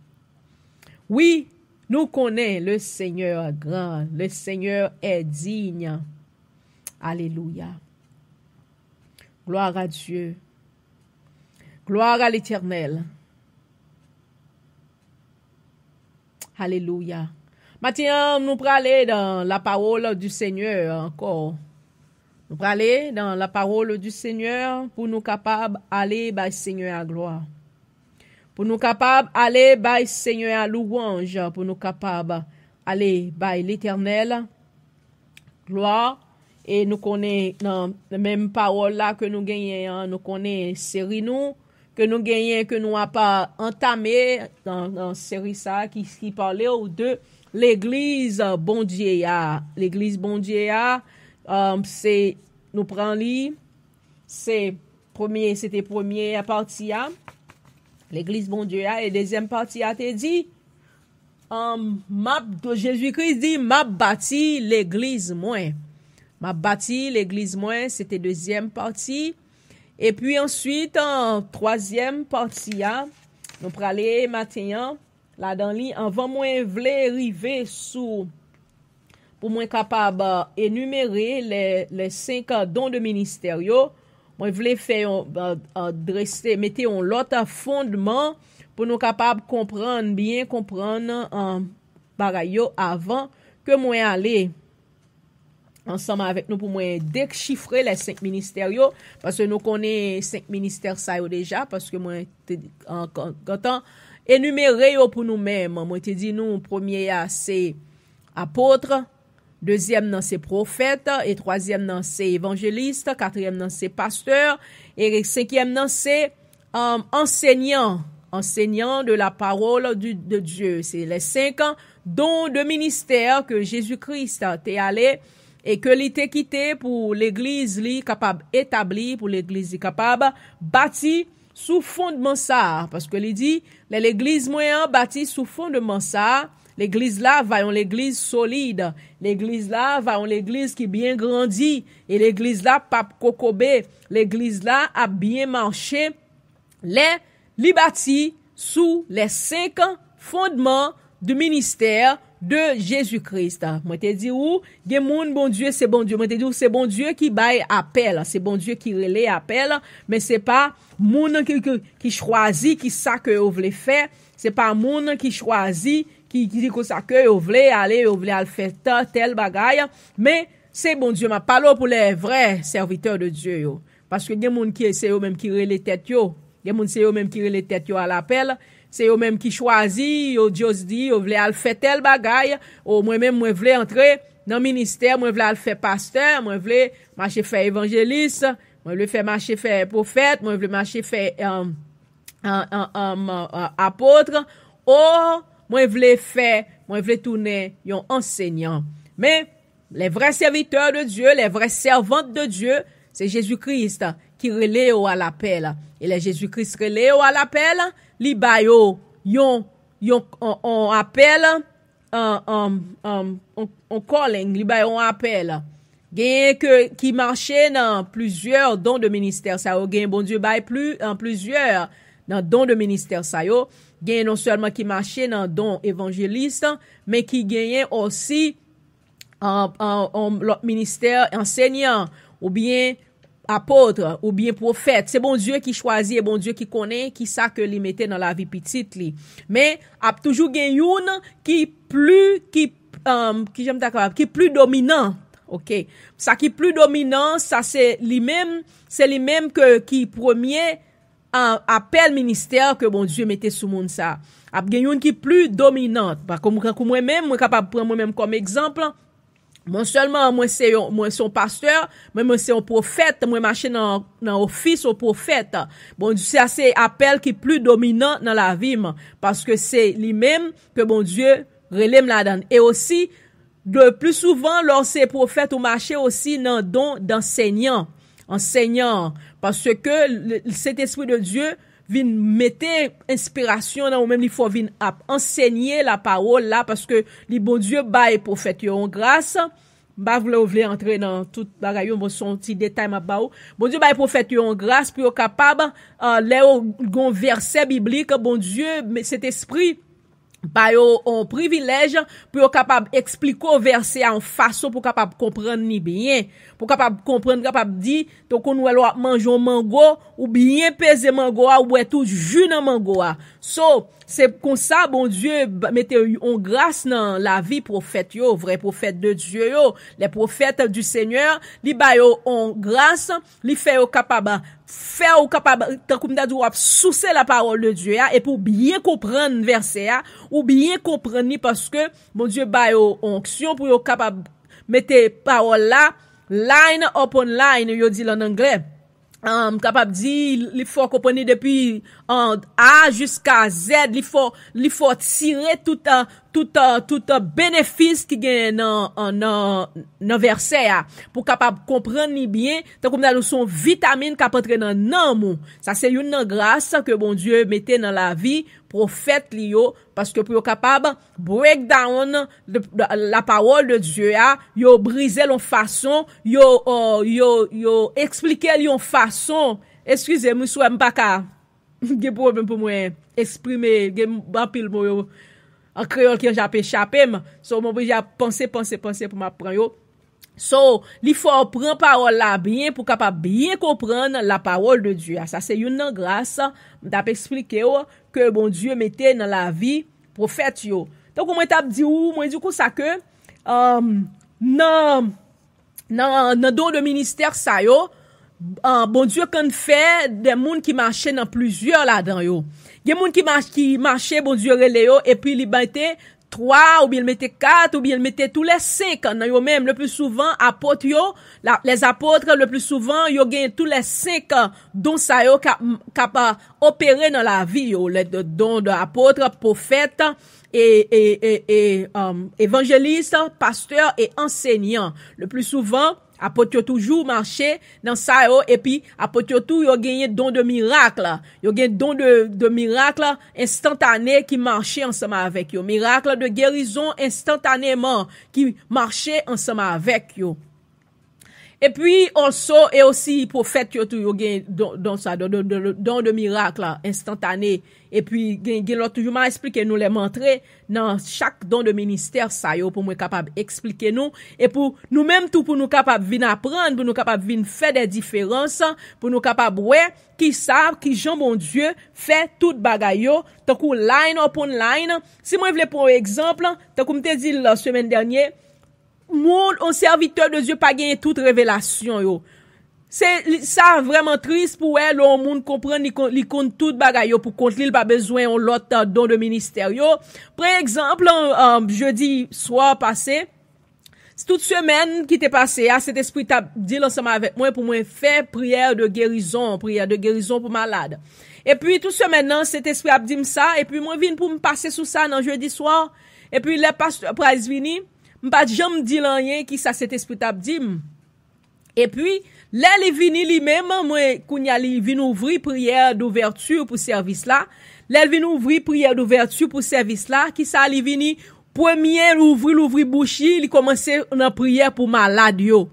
Oui, Nous connaissons le Seigneur grand, le Seigneur est digne. Alléluia. Gloire à Dieu. Gloire à l'Éternel. Alléluia. Maintenant, nous allons aller dans la parole du Seigneur encore. Nous allons aller dans la parole du Seigneur pour nous capables d'aller par Seigneur à gloire. Pour nous capables d'aller par Seigneur à louange. Pour nous capables d'aller par l'Éternel. Gloire. Et nous connaissons dans la même parole là que nous gagnons. Nous connaissons série nous. Que nous gagnons, que nous n'avons pas entamé dans série ça qui parlait de l'église bon Dieu. L'église bon Dieu, c'est, nous prenons li, c'était première partie, l'église bon Dieu, et deuxième partie a te dit, Jésus-Christ dit, m'a bâti l'église moins. M'a bâti l'église moins, c'était deuxième partie. Et puis ensuite, en troisième partie, nous prenons aller maintenant, là dans li, avant moi vle river sous, pour moi capable énumérer les 5 dons de ministère yo, moi vle faire dresser, mettre un l'autre fondement pour nous capable bien comprendre bagay yo avant que moi aller ensemble avec nous pour moi déchiffrer les 5 ministères yo, parce que nous connaissons 5 ministères ça yo déjà, parce que moi quand énumérer yo pour nous-mêmes, moi te dit nous premier c'est apôtre, deuxième nan c'est prophète, et troisième nan c'est évangéliste, quatrième nan c'est pasteur, et cinquième nan c'est enseignant de la parole de Dieu. C'est les 5 dons de ministère que Jésus-Christ t'est allé et que l'ité quitté pour l'église li capable établi, pour l'église li capable bâti sous fondement ça, parce que il dit l'église moyen bâti sous fondement ça, l'église là va en l'église solide, l'église là va en l'église qui bien grandi, et l'église là pas kokobé, l'église là a bien marché, li bâti sous les 5 fondements du ministère de Jésus-Christ. Moi te dit ou gen moun bon Dieu c'est bon Dieu. Moi te dit ou c'est bon Dieu qui baille appel, c'est bon Dieu qui relève appel, mais c'est pas moun qui choisit qui ça que vous voulez faire, c'est pas moun qui choisit qui dit que ça que vous voulez aller faire tel bagaille, mais c'est bon Dieu. M'a parlé pour les vrais serviteurs de Dieu yo, parce que gen moun qui c'est eux même qui relève tête yo, gen moun c'est eux même qui relève tête yo à l'appel. C'est eux même qui choisit, yo Dieu dit, yo vle al faire tel bagay, ou moi-même moi vle entrer dans ministère, moi vle al faire pasteur, moi vle marcher faire évangéliste, moi vle faire marcher faire prophète, moi vle marcher faire apôtre, ou moi vle tourner yon enseignant. Mais les vrais serviteurs de Dieu, les vrais servantes de Dieu, c'est Jésus-Christ qui relève à l'appel. Et les Jésus-Christ relève à l'appel, li ba yo on appel on calling, li ba on appel gen que qui marchait dans plusieurs dons de ministère ça yo, gen bon Dieu bail plus en plusieurs dans dons de ministère ça yo, gen non seulement qui marchait dans don évangéliste, mais qui gagnait aussi l'autre ministère enseignant ou bien apôtre ou bien prophète. C'est bon Dieu qui choisit et bon Dieu qui connaît qui ça que li mette dans la vie petite li. Mais a toujours gen youn qui plus dominant. OK. Ça qui plus dominant, ça c'est lui-même que qui premier appel ministère que bon Dieu mette sous monde ça. A gen youn qui plus dominante. Comme moi-même, moi capable prendre moi-même comme exemple. Moi seulement moi son pasteur, moi c'est un prophète, moi marcher dans office au prophète. Bon Dieu c'est assez appel qui plus dominant dans la vie parce que c'est lui-même que bon Dieu relève là-dedans. Et aussi de plus souvent lorsque prophète ou marcher aussi dans don d'enseignant parce que cet esprit de Dieu vient mettre inspiration dans ou même il faut venir enseigner la parole là parce que les bon Dieu bail prophète en grâce ba vle entrer dans tout bagay bon son petit détail m'a ba bon Dieu bail prophète en grâce pour capable les gon verset biblique bon Dieu cet esprit ba yo un privilège pour yo capable expliquer verset en façon pour capable comprendre ni bien, pour capable comprendre capable dire donc on va manger un mango ou bien peser mango ou tout jus dans mango. So c'est comme ça bon Dieu mette en grâce dans la vie prophète yo, vrai prophète de Dieu yo, les prophètes du Seigneur, li ba yo en grâce, li fait yo capable faire ou capable tant comme d'adou soucer la parole de Dieu et pour bien comprendre verset ou bien comprendre parce que mon Dieu ba yo onction pour yo capable mettre parole là line upon line yo dit en anglais capable dire il faut comprendre depuis A jusqu'à Z il faut tirer tout bénéfice qui gagne dans verset pour capable comprendre ni bien tant comme nous son vitamine qui entrer dans nan ça c'est une grâce que bon Dieu mettait dans la vie prophète Lio parce que pour capable break down la parole de Dieu yo briser l'on façon yo expliquer l'on façon excusez-moi soit pas ka j'ai problème pour moi exprimer en pile mot en créole qui j'ai échappé so mon j'ai penser pour m'apprendre yo so il faut prendre parole là bien pour capable bien comprendre la parole de Dieu ça c'est une grâce d'après expliquer que bon Dieu mettait dans la vie prophète yo donc moi t'a dit ou moi dit ça que non don de ministère ça yo bon Dieu quand fait des monde qui marchaient dans plusieurs là-dedans yo. Il y a monde qui marchait bon Dieu relé yo et puis il mettait 3 ou bien il mettait 4 ou bien il mettait tous les 5 dans yo même le plus souvent apôtres yo les apôtres le plus souvent yo gagne tous les 5 dont ça yo capable opérer dans la vie yo les dons d'apôtres prophètes et évangélistes pasteurs et enseignants le plus souvent apôtre yo toujours marché dans ça yo et puis apôtre yo tout yo gagné don de miracle yo gagné don de miracle instantané qui marchait ensemble avec yo miracle de guérison instantanément qui marchait ensemble avec yo et puis aussi prophète yo tout yo gagné don ça don de miracle instantané et puis l'autre toujours m'a expliqué nous les montrer dans chaque don de ministère ça yo pour moi capable expliquer nous et pour nous même tout pour nous capable venir apprendre pour nous capable venir faire des différences pour nous capable qui savent qui Jean bon Dieu fait toute bagaille yo tant que line upon line si moi voulais pour exemple tant comme te dit la semaine dernière mon serviteur de Dieu pas gagné toute révélation yo c'est ça vraiment triste pour elle le monde comprendre li compte toute bagaille pour compte il pas besoin on l'autre don de ministère yo par exemple jeudi soir passé toute semaine qui t'est passé cet esprit t'a dit ensemble avec moi pour moi faire prière de guérison pour malade et puis toute semaine cet esprit a dit ça et puis moi vinn pour me passer sous ça dans jeudi soir et puis le pasteur prise vini m'pas jamais dit rien qui ça cet esprit t'a dit et puis là les vini lui-même moi kounya li vinn ouvrir prière d'ouverture pour service là là vinn ouvrir prière d'ouverture pour service là qui ça li vini premier l'ouvrir bouche il commencer dans prière pour malade yo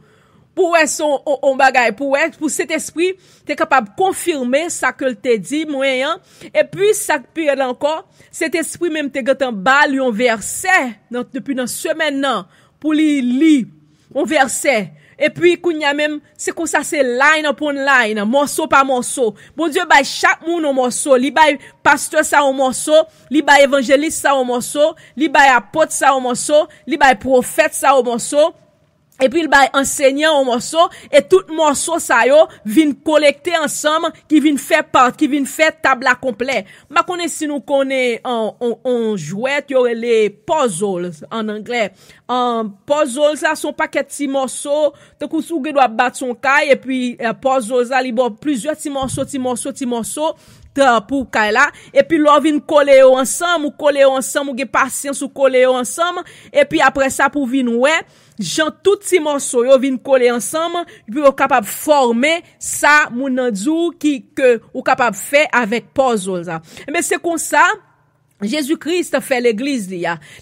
pour son on bagaille pour cet esprit t'es capable confirmer ça que te dit moyen et puis ça pire encore cet esprit même te gatan bal un verset depuis dans semaine nan pour li un verset et puis kounya même c'est comme ça c'est line upon line morceau par morceau bon Dieu bay chaque monde un morceau li bay pasteur ça un morceau li bay évangéliste ça un morceau li bay apôtre ça un morceau li bay prophète ça un morceau et puis il bay enseignant au morceau et tout morceau ça yo vinn collecter ensemble qui vinn faire part qui vinn faire table complet ma connais si nous connaît on jouet yo les puzzles en anglais puzzles ça sont paquet de morceaux tant que sou doit battre son caille et puis puzzles ça li bon plusieurs petits morceaux pour kaila et puis l'on vient coller ensemble ou gen patience ou coller ensemble et puis après ça pour vinn Jean tout ces morceaux yo vinn coller ensemble puis ou capable former ça moun nan djou qui que ou capable faire avec puzzles mais c'est comme ça Jésus-Christ fait l'église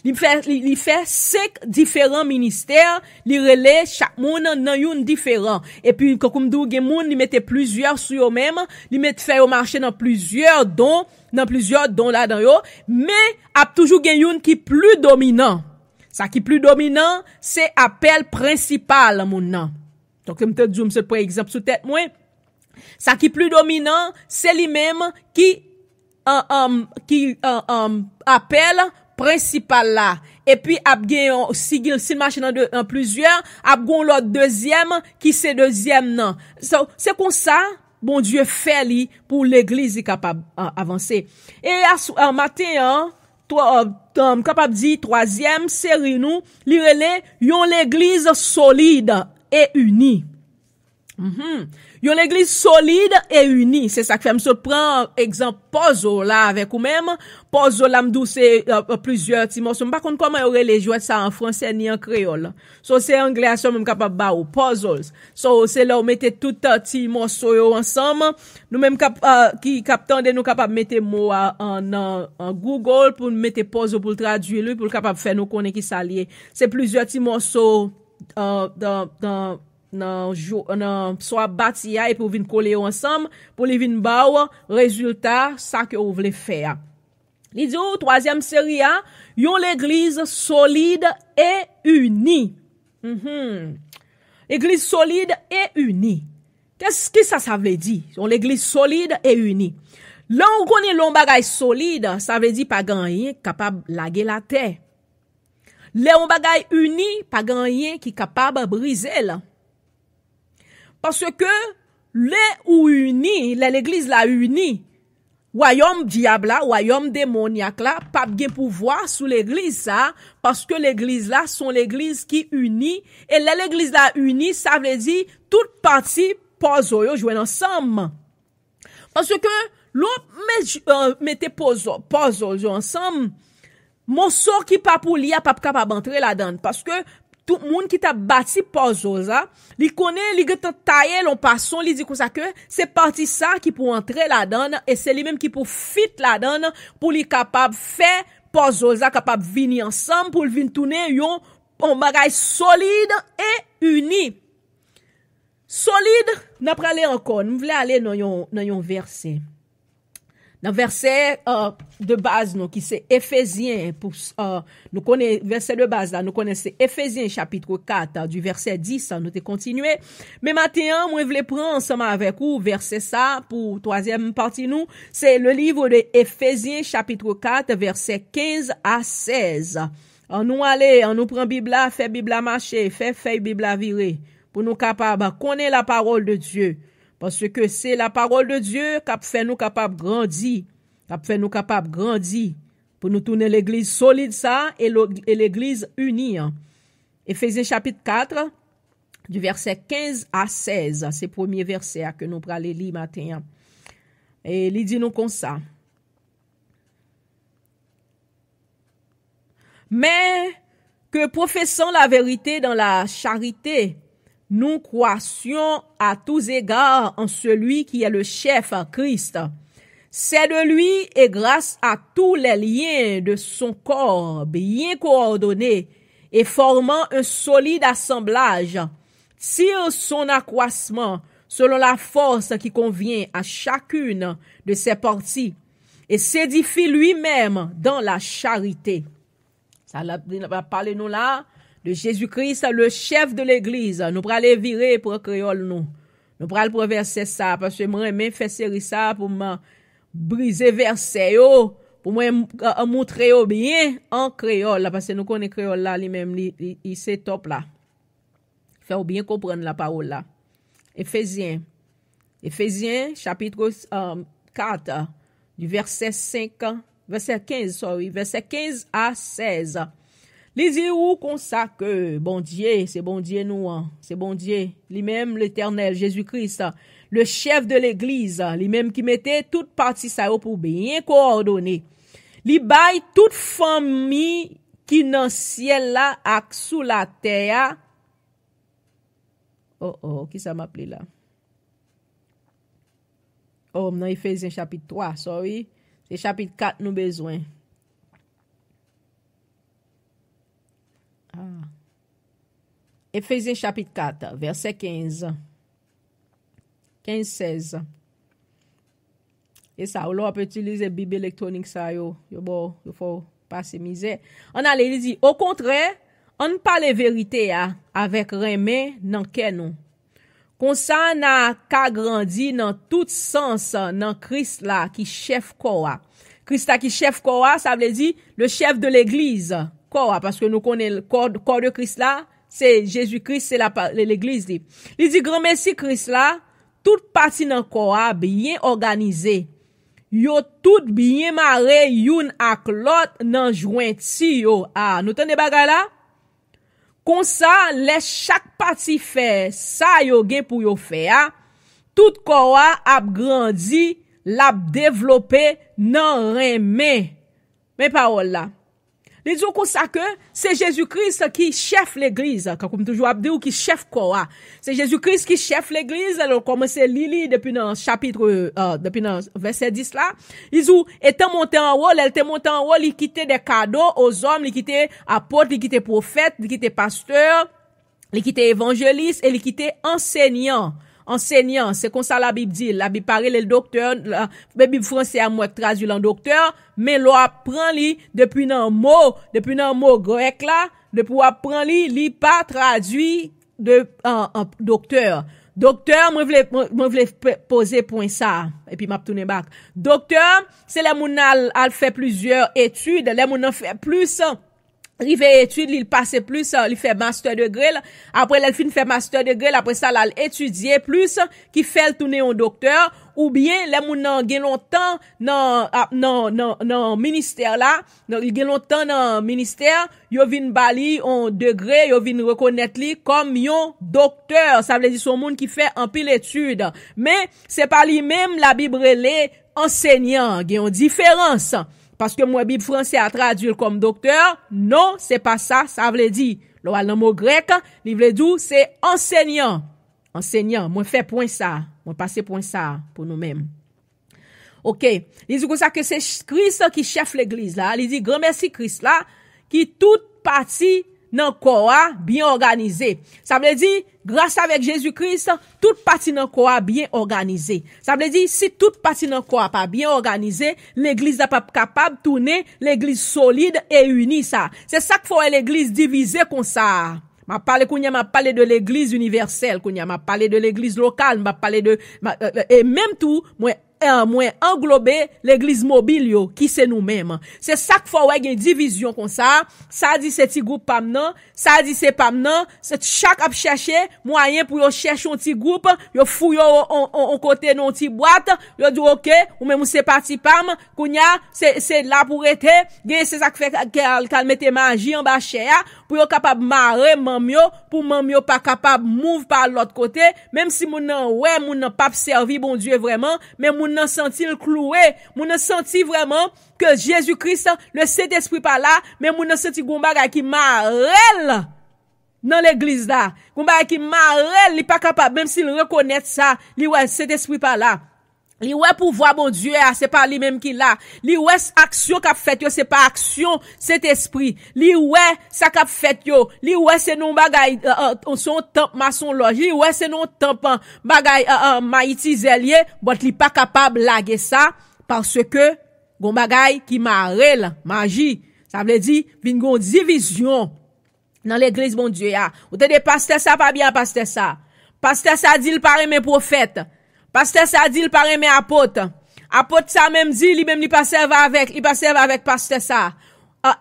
il fait 5 différents ministères, il relève chaque monde dans une différent. Et puis comme dou gen monde, il mettait plusieurs sur eux même, il mettait fait marcher dans plusieurs dons là dans yo, mais a toujours gen une qui plus dominant. Ça qui plus dominant, c'est appel principal mon nan. Donc comme te dis par exemple sous tête moi, ça qui plus dominant, c'est lui-même qui appel principal là et puis ap gen si marche dans plusieurs ap gon l'autre deuxième qui c'est deuxième non c'est comme ça bon Dieu fait li pour l'église capable avancer et matin capable dire troisième série nous li relè yon l'église solide et unie. Yon l'église solide et unie. C'est ça que fait me prend exemple puzzle là avec ou même. Puzzle là m'dou c'est plusieurs petits morceaux. Par contre comment aurait les jouer ça en français ni en créole. So c'est anglais ça même capable ba ou puzzles. So c'est là on mettez tout petits morceaux ensemble. Nous même qui captant de nous capable mettre mot en Google pour mettre puzzle pour traduire lui pour capable faire nous connaître qui ça lié. C'est plusieurs petits morceaux dans soit bâti et pour venir coller ensemble pour les venir ba résultat ça que vous voulez faire. Il dit troisième série yon l'église solide et unie. Église solide et unie. Qu'est-ce que ça veut dire? Yon l'église solide et unie. Là on connaît l'on bagay solide, ça veut dire pas gagner capable laguer la terre. Là on bagay uni, pas gagner qui capable briser là. Parce que les ou unis, l'église la unie, royaume diable là, royaume démoniaque là, pas gen pouvoir sous l'église ça, parce que l'église là sont l'église qui unit, et l'église là unie, ça veut dire toute partie puzzle yo jouer ensemble. Parce que l'on mettez puzzle ensemble, morceau qui pas pour li a pas capable entrer là-dedans, parce que tout monde qui t'a bâti puzzle ça, li connaît li geta tailler l'on passon, li dit comme ça que c'est parti ça qui pour entrer là-dedans et c'est lui même qui pour fit là-dedans pour li capable faire puzzle ça capable venir ensemble pour venir tourner un bagage solide et uni. Solide, n'a pas aller encore, nous voulons aller dans yon verset. Dans verset de base nous qui c'est Éphésiens pour nous connaît verset de base là nous connaissons Éphésiens chapitre 4 du verset 10 nous te continuer mais maintenant moi je voulais prendre ensemble avec vous verset ça pour troisième partie nous c'est le livre de Éphésiens chapitre 4 verset 15 à 16. On nous aller on nous prend Bible là fait Bible là marcher fait Bible là virer pour nous capable connaître la parole de Dieu. Parce que c'est la parole de Dieu qui fait nous capables grandir, pour nous tourner l'église solide ça et l'église unie. Éphésiens chapitre 4 du verset 15 à 16, c'est le premier verset que nous prenons lire matin. Et il dit nous comme ça. Mais que professant la vérité dans la charité, nous croissions à tous égards en celui qui est le chef, Christ. C'est de lui et grâce à tous les liens de son corps bien coordonnés et formant un solide assemblage, tire son accroissement selon la force qui convient à chacune de ses parties et s'édifie lui-même dans la charité. Ça va parler nous là de Jésus-Christ, le chef de l'église. Nous pral aller virer pour créole nous. Nous pral pour verser ça parce que moi même fait série ça pour me briser verset yo, pour moi montrer yo bien en créole parce que nous connaît créole là lui-même il c'est top là. Faire bien comprendre la parole là. Éphésiens chapitre 4 du verset 15 à 16. Les dit où qu'on ça que bon Dieu, c'est bon Dieu nous, c'est bon Dieu, lui-même l'Éternel Jésus-Christ, le chef de l'église, lui-même qui mettait toute partie ça pour bien coordonner. Li bail toute famille qui dans ciel là ak sous la terre. Qui ça m'appelé là? Dans Éphésiens chapitre 3, sorry, c'est chapitre 4 nous besoin. Éphésiens chapitre 4, verset 15. 15-16. Et ça, on peut utiliser Bible électronique, ça, il faut passer misère. On a il dit, au contraire, on parle vérité avec remè nan kè nou. Kon sa n'a ka grandi dans tout sens dans Christ là qui chef koa. Christ là qui chef koa, ça veut dire le chef de l'église. Koa, parce que nous connaissons le corps de Christ là, c'est Jésus-Christ, c'est l'église. Il dit grand merci Christ là, toute partie dans koa bien organisée. Yo tout bien marré youn ak l'autre nan jointi yo. Ah, nous tande bagay là? Kon sa, les chaque partie fait ça yo gen pour yo faire, tout koa ap grandi, l'ap développé nan remè. Mais parole là. Les dit comme ça que c'est Jésus-Christ qui chef l'église, comme toujours ap dit ou qui chef koa. C'est Jésus-Christ qui chef l'église, alors commence lili depuis dans chapitre depuis dans verset 10 là. Il dit étant monté en haut, elle était monté en haut, il quittait des cadeaux aux hommes, il quittait apôtres, il quittait prophètes, il quittait pasteurs, il quittait évangélistes et il quittait enseignants. Enseignant, c'est comme ça la Bible dit. La Bible parle le docteur, la Bible français à moi traduit en docteur, mais l'on apprend li depuis un mot grec là, depuis apprend li pas traduit de en docteur. Docteur, moi voulais poser point ça et puis m'a tourner back. Docteur, c'est les moun al fait plusieurs études, les moun en fait plus il fait étude, il passe plus, il fait master degré, après il fin fait master degré, après ça il étudier plus, qui fait le tourner en docteur, ou bien les moun nan gen longtemps dans ministère là, il gen longtemps dans ministère, yo vinn bali en degré, yo vinn reconnaître li comme yon docteur, ça veut dire son moun qui fait un pile étude, mais c'est pas lui même la Bible relé enseignant, gen yon différence. Parce que moi, Bible français a traduit comme docteur. Non, c'est pas ça. Ça veut dire, le mot grec, il veut dire, c'est enseignant. Enseignant. Moi, fait point ça. Moi, passer point ça pour nous-mêmes. OK. Il dit comme ça que c'est Christ qui chef l'église là. Il dit, grand merci Christ là, qui toute partie nan koa bien organisé. Ça veut dire, grâce avec Jésus-Christ, toute partie nan koa bien organisée. Ça veut dire, si toute partie nan koa pas bien organisée, l'église n'est pas capable de tourner, l'église solide et unie ça. C'est ça qu'il faut l'église divisée comme ça. M'a parlé de l'église universelle, m'a parlé de l'église locale, m'a parlé de, et même tout, moi englober l'église mobile yo qui c'est nous-mêmes. C'est ça qu'il faut une division comme ça. Ça dit c'est petit groupe pas non, ça dit c'est pas non, c'est chaque a chercher moyen pour yo chercher un petit groupe, yo fouille on côté non petit boîte, yo dit OK, ou même c'est parti pam, kounya c'est là pour être, c'est ça qui fait qu'elle mette magie en bas cher pour yo capable marrer mamio, pour mamio pas capable move par l'autre côté, même si moun nan pas servi bon Dieu vraiment, mais moun nan senti le cloué, moun nan senti vraiment que Jésus-Christ, le Saint-Esprit pas là, mais moun nan senti gon bagay qui marrel dans l'église là. Gon bagay qui marrel, li pas capable même s'il reconnaît ça, li ouais Saint-Esprit pas là. Li ouais pouvoir bon Dieu, c'est pas lui même qui là. Li ouais action qu'a fait yo, c'est pas action cet esprit. Li ouais ça qu'a fait yo. Li ouais c'est non bagay son temple maçon loge. Li ouais c'est non temple bagay Maïti Zelier, but li pas capable laguer ça parce que gon bagay qui marrel, magie. Ça veut dire vinn gon division dans l'église bon Dieu ya. Ou te de pasteur ça pas bien pasteur ça. Pasteur ça dit il paraît mes prophètes. Pasteur ça dit il paraît mes apôtres. Apôtre ça même dit lui même il pas servir avec pasteur ça.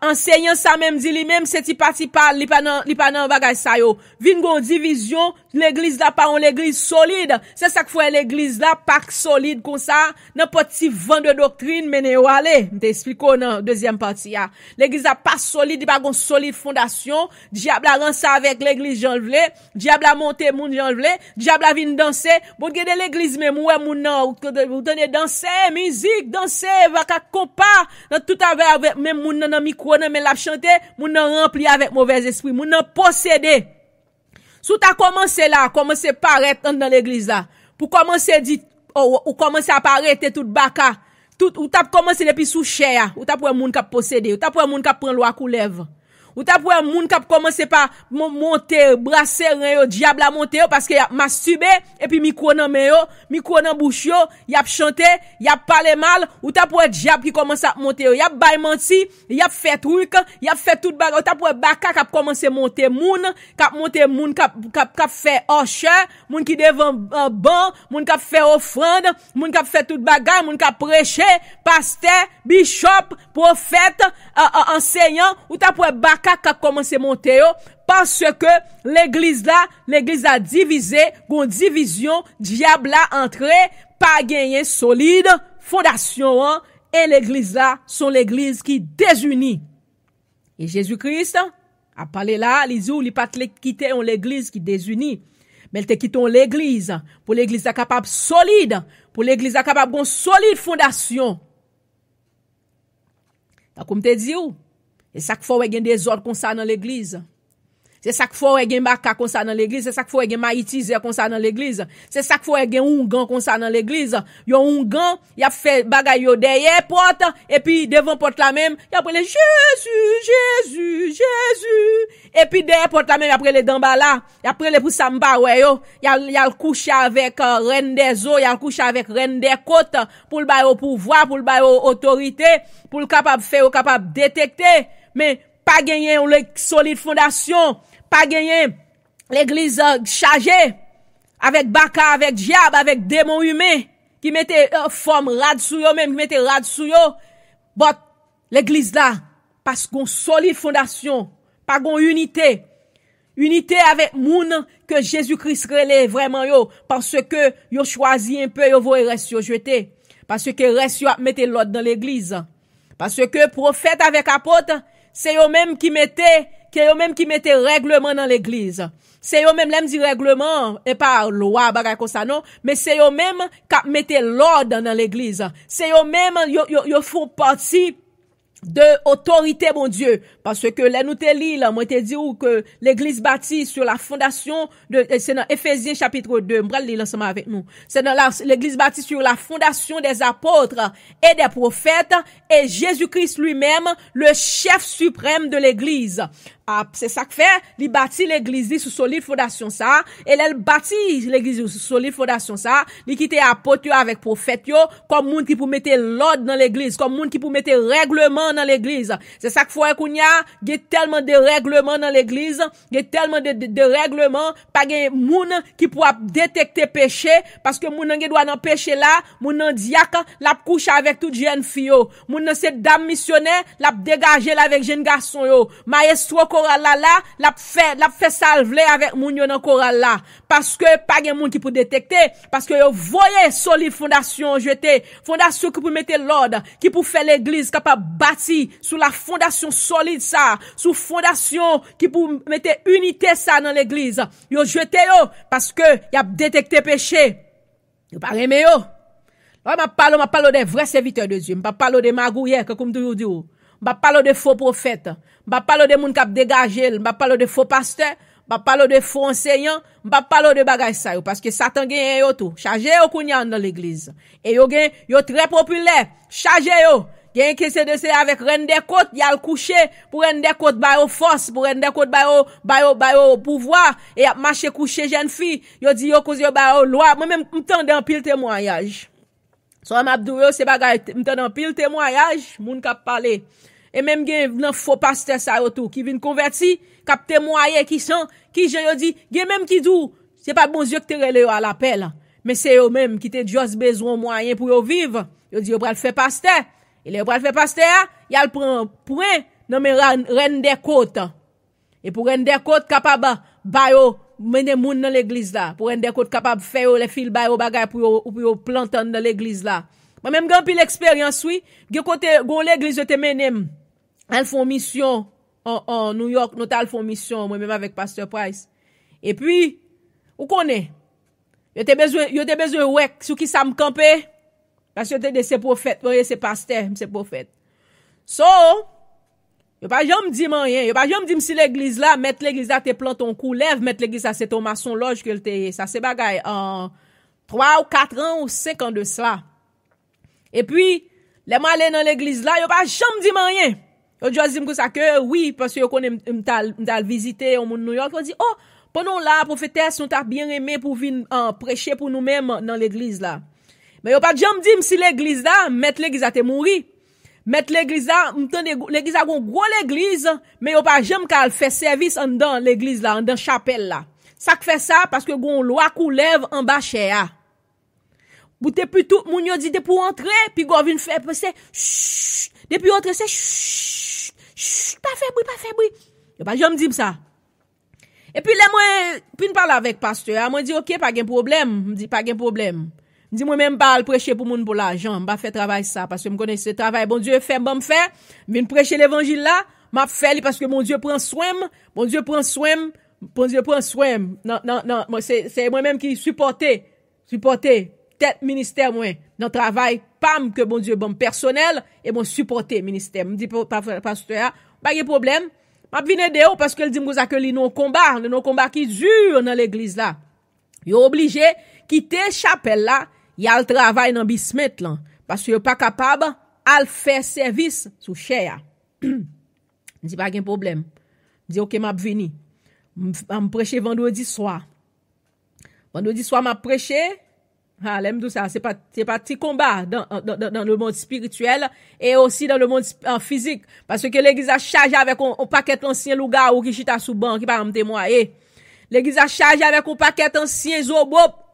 Enseignant ça même dit lui même c'est ti parti parle li pas nan bagay ça yo. Vinn gon division, l'église là pas une église solide. C'est ça qu'il faut l'église là pas solide comme ça, n'importe petit vent de doctrine mené ou aller. M'explique dans deuxième partie là. L'église là pas solide, pas gon solide fondation. Diable a ran ça avec l'église Jean vle, diable a monté moun Jean vle, diable a vinn danser. Bon gade l'église même ouais moun nan ou tenez danser, musique, danser, va ka compas dans tout avec même moun nan micro nan men la chanter, moun nan rempli avec mauvais esprit, moun nan possédé. Sou ta commencé là, commencé paraître dans l'église là. Pour commencer dit ou commencer à paraître tout baka. Tout ou t'a commencé depuis sous chair, ou t'a pour moun qui possédé, ou t'a pour moun qui prend loi coulev. ou ta pour moun k'ap commencer par monter brasser yo diable a monter parce que y a masturbé et puis micro nan men yo, micro nan bouche yo, y a chanté, y a parlé mal, ou ta pour diable qui commence à monter yo, y a bay menti, y a fait truc, y a fait tout bagarre, ta pour baka k'ap commencer monter moun, k'ap fait hoche, moun qui devant ban, moun k'ap fait offrande, moun k'ap fait tout bagarre, moun k'ap prêcher, pasteur, bishop, prophète, enseignant, ou ta pour baka k'ap commencer monter yo, parce que l'église a divisé, gon division, diable a entré, pas gagné solide, fondation, hein, et l'église là, sont l'église qui désunit. Et Jésus-Christ a parlé là, il dit, il pas quitter l'église qui désunit, mais il te quitté l'église, pour l'église là capable solide, pour l'église là capable gon solide fondation. Comme te dit ou, et ça qu'il faut gen des ordres comme ça dans l'église. C'est ça qu'il faut gen baka comme ça dans l'église, c'est ça qu'il faut gen maïtiser comme ça dans l'église. C'est ça qu'il faut gen ungan comme ça dans l'église. Yo ungan, y a fait bagay yo derrière porte et puis devant porte la même, y a prélé Jésus. Et puis derrière porte la même, y a prélé d'en bas là, y a prélé pour samba ouais yo, y a le coucher avec reine des eaux, y a le coucher avec reine des côtes pour le bail au pouvoir, pour le bail au autorité, pour le capable faire, capable détecter, mais pas gagner une solide fondation, pas gagner l'église chargée avec baka, avec diable, avec démon humain qui mettait forme rad sou yo même, qui mettait rad sou yo. But l'église là parce qu'on solide fondation, pas gon unité avec moun que Jésus-Christ relève vraiment yo parce que yo choisi un peu yo voye reste yo jeté parce que reste yo mettait l'ordre dans l'église parce que prophète avec apôtre c'est eux même qui mettaient règlement dans l'église. C'est eux même l'aime dit règlement et pas loi bagay comme ça non, mais c'est eux même qui mettaient l'ordre dans l'église. C'est eux même yo font partie de autorité mon Dieu parce que là nous te lit là moi te dit que l'église bâtie sur la fondation de c'est dans Éphésiens chapitre 2 m'bral lire ensemble avec nous c'est dans l'église bâtie sur la fondation des apôtres et des prophètes et Jésus-Christ lui-même le chef suprême de l'église. Ah, c'est ça que fait, il bâtit l'église sous solide fondation ça, et elle bâtit l'église sous solide fondation ça, il quitte apôtre avec prophète yo, comme monde qui pour mettre l'ordre dans l'église, comme monde qui pour mettre règlement dans l'église. C'est ça que faut qu'on y a tellement de règlements dans l'église, il y a tellement de règlements, pas gen monde qui pour détecter péché, parce que monde qui doit dans péché là, monde nan diacre, la couche avec toute jeune fille yo, monde c'est dame missionnaire, la dégager là avec jeune garçon yo, maestro choral là l'a fait salver avec moun yo dans choral là parce que pas gen moun qui pour détecter parce que yo voyez solide fondation jeté fondation qui pour mettre l'ordre qui pour faire l'église capable bâti sous la fondation solide ça sous fondation qui pour mettre unité ça dans l'église yo jeté yo parce que y a détecté péché yo pas aimer yo là m'a parle des vrais serviteurs de Dieu m'a parle des magouilleurs comme toujours dit m'a parle de faux prophètes m'a parle de moun k'ap dégager m'a parle de faux pasteurs m'a parle de faux enseignants m'a parle de bagay ça yo parce que Satan gen yo tout chargé yo kounya dans l'église et yo gen yo très populaire chargé yo gen que c'est avec reine des côtes y a le coucher pour reine des côtes ba yo force pour reine des côtes ba yo pouvoir et a marcher coucher jeune fille yo dit yo cause yo ba yo loi moi même m'tande en pile témoignage so m'abdou yo c'est bagay m'tande en pile témoignage moun k'ap parler et même gen nan faux pasteur ça yo tout qui vinn converti k'ap témoigner qui jan yo dit gen même qui dou c'est pas bon Dieu que te relé à l'appel mais c'est eux même qui te juste besoin moyen pour yo vivre yo dit yo pral faire pasteur et le pral faire pasteur y a le prend point nan men reine des côtes et pour reine des côtes capable ba yo mener moun dans l'église là pour reine des côtes capable faire les fil ba yo bagay pour yo planter dans l'église là moi même grand pile expérience oui gen côté gon l'église te menem elle font mission en New York, nous t'al font mission moi même avec pasteur Price. Et puis ou connaît yo te besoin ouais sur qui ça me camper parce que te de ces prophètes, c'est pasteur, c'est prophète. So, yo pas jamais dit rien, yo pas jamais dit si l'église là mettre l'église là te plante ton cou lève mettre l'église là c'est ton maçon loge que te ça c'est bagaille en 3 ou 4 ans ou 5 ans de cela. Et puis les malais dans l'église là yo pas jamais dit rien. Yo just dit comme ça que oui parce que yo connaît m'tal visiter au monde New York, on dit oh pendant là prophétesse nous t'a bien aimé pour venir prêcher pour nous-mêmes dans l'église là. Mais yo pas jamais dit si l'église là mettre l'église à te mourir. Mettre l'église là, l'église a une gros l'église, mais yo pas jamais qu'à faire service en dans l'église là, en dans chapelle là. Ça fait ça parce que gon loi coulève en bas cher. Boute puis tout moun yo dit pour entrer, puis go vinn faire c'est chut. Depuis entrer c'est chut, pas fait bruit. Yo pas jamais dit ça. Et puis là moi puis parle avec pasteur, moi dit OK, pas de problème, me dit pas de problème. Dis moi même pas prêcher pour moun pour l'argent, m'pa faire travail ça parce que me connais ce travail bon Dieu fait bon me faire, viens prêcher l'évangile là, m'a fait parce que mon Dieu prend soin, mon Dieu prend soin. Non, moi c'est moi même qui supporter tête ministère moi dans travail pam que bon Dieu bon personnel et mon supporter ministère. Me dit pasteur, pas de problème. M'a venir aider parce que il dit m'sa que li non combat qui dure dans l'église là. Yo obligé quitter chapelle là. Y a le travail dans Bismet là parce que pas capable à faire service sous cher. Dit pas de problème. Dit OK m'a vini. M'a prêcher vendredi soir. Vendredi soir m'a prêcher. Ah, l'aime tout ça, c'est pas petit combat dans le monde spirituel et aussi dans le monde physique parce que l'église a chargé avec un paquet d'anciens loups qui chita sous banc qui pas me témoigner. L'église a chargé avec un paquet d'anciens zobop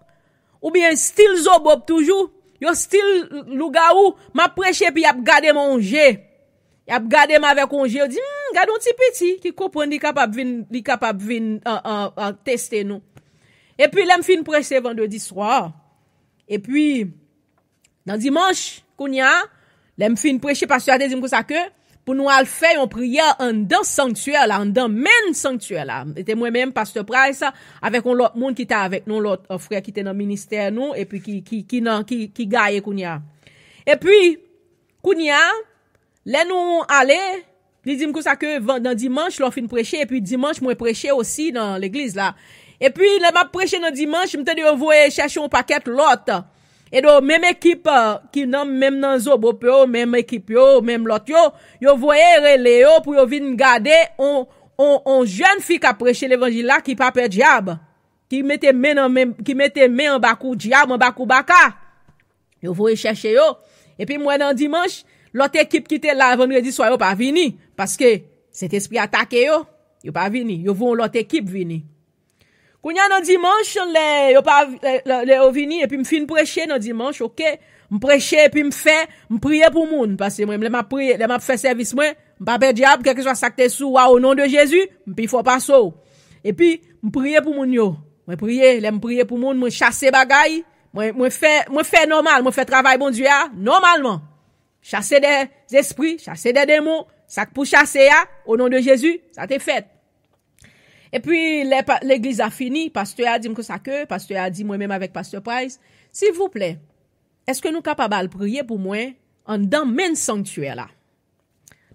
ou bien style zobop toujours yo style lougaou m'a prêché puis y a gardé manger y a gardé avec manger dit garde un petit qui comprend li capable vinn tester nous et puis l'aime fin prêcher vendredi soir et puis dans dimanche kounya l'aime fin prêcher pasteur a dit comme ça que pour nous al faire une prière en dans sanctuaire là en dans même sanctuaire là était moi même pasteur Price avec un autre monde qui était avec nous l'autre frère qui était dans ministère nous et puis qui gagne kounya et puis kounya là nous aller il dit comme ça que dans dimanche l'on fin prêcher et puis dimanche moi prêcher aussi dans l'église là et puis là m'a prêcher dans dimanche m'te de voyer chercher un paquet l'autre et donc même équipe qui non même dans Zobopo même équipe yo même l'autre yo voyer relé yo pour yo vinn garder on jeune fille qui a prêché l'évangile là qui pas peur diable qui mettait main en bas cou diable en bas cou baka yo voyer chercher yo et puis moi dans dimanche l'autre équipe qui était là vendredi soir yo pas vini parce que cet esprit attaqué yo pas vini yo vont l'autre équipe vini. Kounya dans dimanche yo pas le vini et puis me fin prêcher dans dimanche OK me prêcher et puis me prier pour moun parce que moi m'a prier m'a faire service moi pas peur diable quelque soit ça que sous au nom de Jésus puis faut pas so et puis me prier pour moun yo moi prier me prier pour moun moi chasser bagay moi faire normal moi faire travail bon Dieu normalement chasser des esprits chasser des démons ça pour chasser au nom de Jésus ça t'est fait. Et puis l'église a fini, pasteur a dit que ça que pasteur a dit moi-même avec pasteur Price, s'il vous plaît, est-ce que nous capables de prier pour moi en dans même sanctuaire là.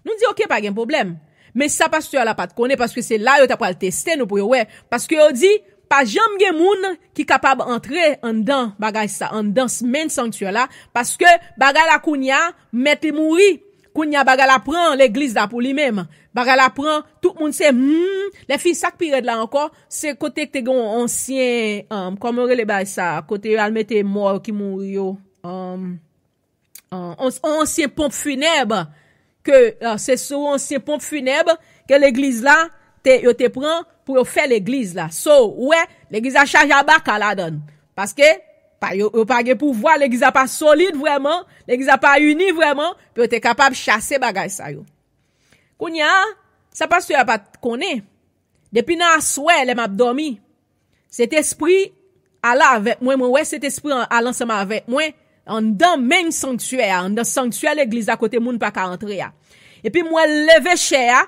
Nous dit OK pas de problème. Mais ça pasteur là pas de connaît parce que c'est là yo t'a pas le tester nous pour ouais parce que on dit pas jamais gen moun qui capable entrer en dedans bagay ça en dans même sanctuaire là parce que bagay la kounya mette mourir. Kounya bagay la prend l'église là pour lui-même. Bagay la prend tout le monde c'est les filles sac pire là encore c'est côté que t'es ancien comment les bagay ça côté al mette mort qui mourir ancien pompe funèbre que c'est sur ancien pompe funèbre que l'église là te prend pour faire l'église là. So ouais, l'église a chargé à baka la donne parce que yo pas de pouvoir, l'église a pas solide vraiment, l'église a pas uni vraiment, puis t'es capable chasser bagay ça yo. Kounya, ça parce que pas connaît. Depuis nan soir, les m'a dormi. Cet esprit Allah avec moi ouais cet esprit à ensemble avec moi en dans même sanctuaire, dans sanctuaire l'église à côté moun pas ka entrer. Et puis moi lever cher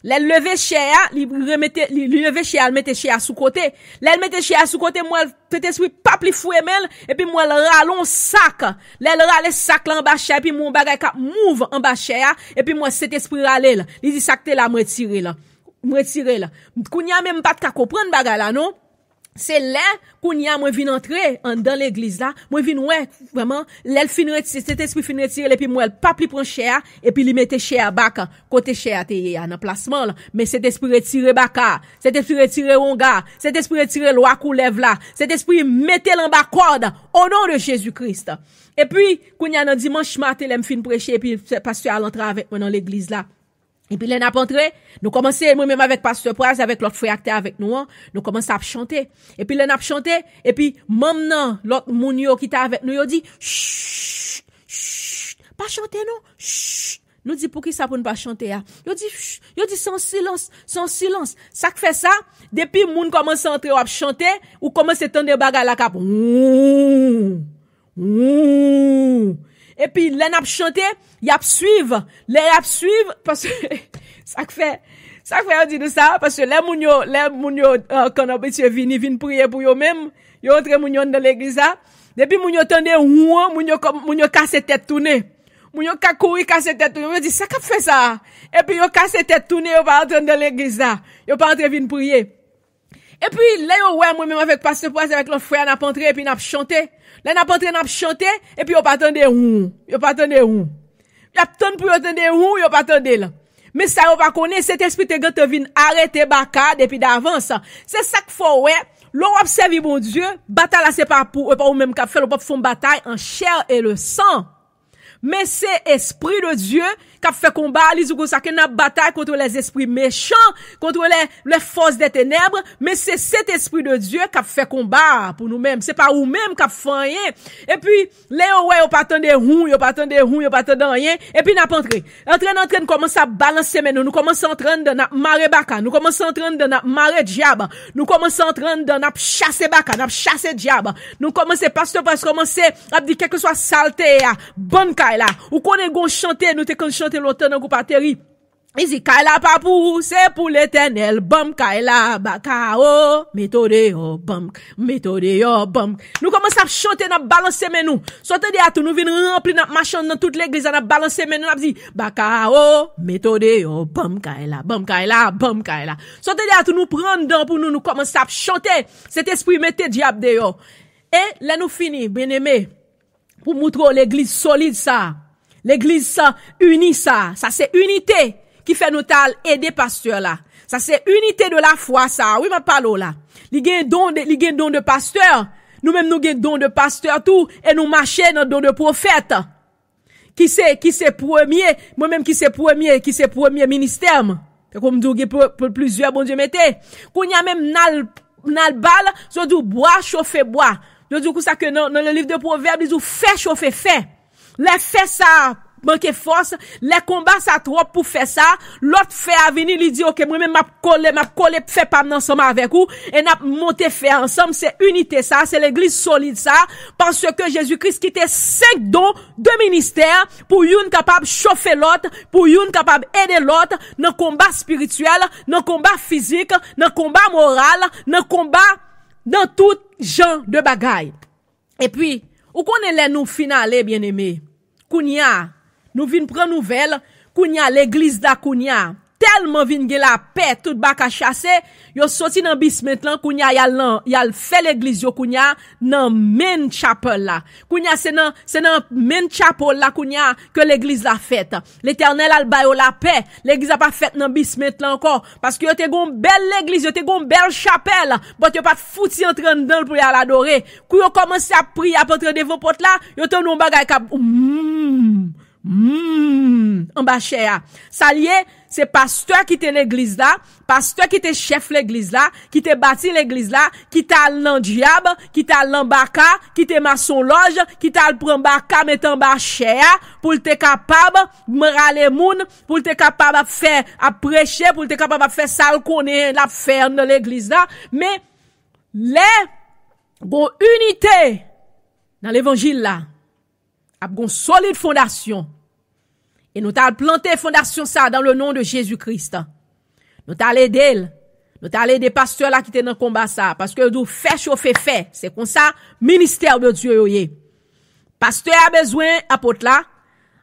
les lever cher, li lever cher, mettre cher sous côté. Les mettre cher sous côté, moi, cet esprit pas plus foué mel, et puis moi, le ralon sac. Les rale sac là en bas cher, et puis mon bagay ka move en bas cher, et puis moi, cet esprit rale là. Il dit sac te là, me retirer là. Kounya même pas ka comprendre bagay là, non? c'est là qu'on y a moi vinn entrer dans l'église là, moi vinn ouais vraiment l'elle fin retirer cet esprit fin retirer et puis moi elle pas plus prend cher et puis lui mettait cher baka côté cher té en placement là, mais cet esprit retirer baka, cet esprit retirer onga, cet esprit retirer loi coulève là, cet esprit mettez en bas corde au nom de Jésus-Christ. Et puis qu'on y a dans dimanche matin l'aime fin prêcher et puis pasteur à l'entrée avec moi dans l'église là. Et puis, là, n'a pas entré, nous commençons, moi-même avec Pasteur Praz, avec l'autre frère qui était avec nous, nous commençons à chanter. Et puis, là, n'a chanté, et puis, maintenant, l'autre mounio qui était avec nous, il dit, chut, chut, pas chanter, non, chut. Nous dit, pour qui ça pour ne pas chanter, hein? Il dit, sans silence. Ça fait ça, depuis, moun commence à entrer, ou à chanter, ou commence à tendre des bagages la cap. Et puis, là, n'a chanté, y a suivre, parce que, ça fait, on dit de ça, parce que les mounio, quand on peut venir prier pour eux même, yo entre mounio dans l'église là, depuis mounio tende mounio casse tête tourner. Mounio ka courir casse tête tourner, on dit, ça qu'a fait ça? Et puis yo casse tête tourner, yo pas entrer dans l'église là, yo pas entrer venir prier. Et puis, là, yo, ouais, moi-même avec Pasteur Praz, avec l'autre frère, n'a pas entré, et puis n'a chanté. Là, n'a pas entré, n'a chanté, et puis yo pas attendé yo pas attendé y a tant pour attendre yo pas attendre là. Mais ça yo pas connaît cet esprit te gante vinn arrêter baka depuis d'avance. C'est ça qu'il faut ouais. L'on observe bon Dieu, bataille là c'est pas pour ou même qu'a fait, on pas font bataille en chair et le sang. Mais c'est esprit de Dieu qui a fait combat, les ou ça que n'a bataille contre les esprits méchants, contre les forces des ténèbres, mais c'est cet esprit de Dieu qui a fait combat pour nous-mêmes. C'est pas nous-mêmes qui a fait rien. Et puis, là, ouais, on pas attendre yo pas attendre rien. Et puis, n'a pas entré. Entrer, commence à balancer, mais nous commençons à entrer dans notre marée baka, nous commençons à entrer dans notre marée diable, nous commençons à entrer dans notre chasser baka, notre chasser diable. Nous commençons, pasteur, parce que commencer à dire quelque soit saleté, bonne caille là. Ou qu'on est gon chanter, nous te kon chanter longtemps dans groupe atterri. Il dit, Kaila pas pour, c'est pour l'éternel, bam, Kaila, bakao, méthode, bam, bam. Nous commençons à chanter, nous balancer, mais nous. Sortez de à tout, nous venons remplir notre machin dans toute l'église, nous balancer, mais nous, nous dit, bakao, méthode, bam, Kaila, bam, Kaila. Sortez de à tout, nous prendre dans pour nous commencer à chanter. Cet esprit mettez diable dehors. Et là, nous finissons, bien aimé, pour montrer l'église solide, ça. L'église, ça, unie, ça. Ça, c'est unité. Qui fait nous tal aider pasteur là. Ça c'est unité de la foi ça. Oui, ma parole là. Li gen don de pasteur. Nous même nous gen don de pasteur tout et nous marcher dans don de prophète. Qui c'est premier, moi-même qui c'est premier ministère. Comme nous plusieurs bon Dieu mettez. Qu'on y a même nal balle, so du bois chauffer bois. Je dis que ça que dans le livre de Proverbes, ils disent fait chauffer fait. Les fait ça manque force, les combats ça trop pour faire ça, l'autre fait à venir lui dit OK, moi même m'a coller fait pas ensemble avec vous et n'a monter fait ensemble, c'est unité ça, c'est l'église solide ça parce que Jésus-Christ qui était 5 dons de ministère pour une capable chauffer l'autre, pour une capable aider l'autre dans combat spirituel, dans combat physique, dans combat moral, dans combat dans tout genre de bagaille. Et puis, ou connaît les nous finale bien-aimés. Kounia, nous vinn prendre nouvelle, Kounia l'église da Kounia, tellement vinn gen la paix, tout baka chassé, yo sorti dans basement là, Kounia yal fait l'église yo Kounia dans main chapel là. Kounia c'est dans main chapel là Kounia que l'église la fête. L'Éternel al ba yo la paix. L'église a pas fait dans basement là encore parce que yo te gon belle l'église, yo te gon belle chapelle, but yo pas fouti entrer dedans pour y aller adorer. Kou yo commencé à prier à entrer devant porte là, yo te non bagay k'ap en bas cher. Ça lié, c'est pasteur qui était l'église là, pasteur qui était chef l'église là, qui était bâti l'église là, qui t'a l'en diable, qui t'a l'en baka, qui était maçon loge, qui t'a le prend baka mettant bas cher pour te capable m'rale moun, pour te capable faire à prêcher, pour te capable faire ça connaît la faire dans l'église là, mais les bon unité dans l'évangile là a une solide fondation. Et nous t'allons planter fondation ça dans le nom de Jésus-Christ. Nous t'allons aider. Nous t'allons aider pasteurs là qui étaient dans le combat ça. Parce que nous fait chauffer fait. C'est comme ça, ministère de Dieu yoye. Pasteur a besoin apôtre là.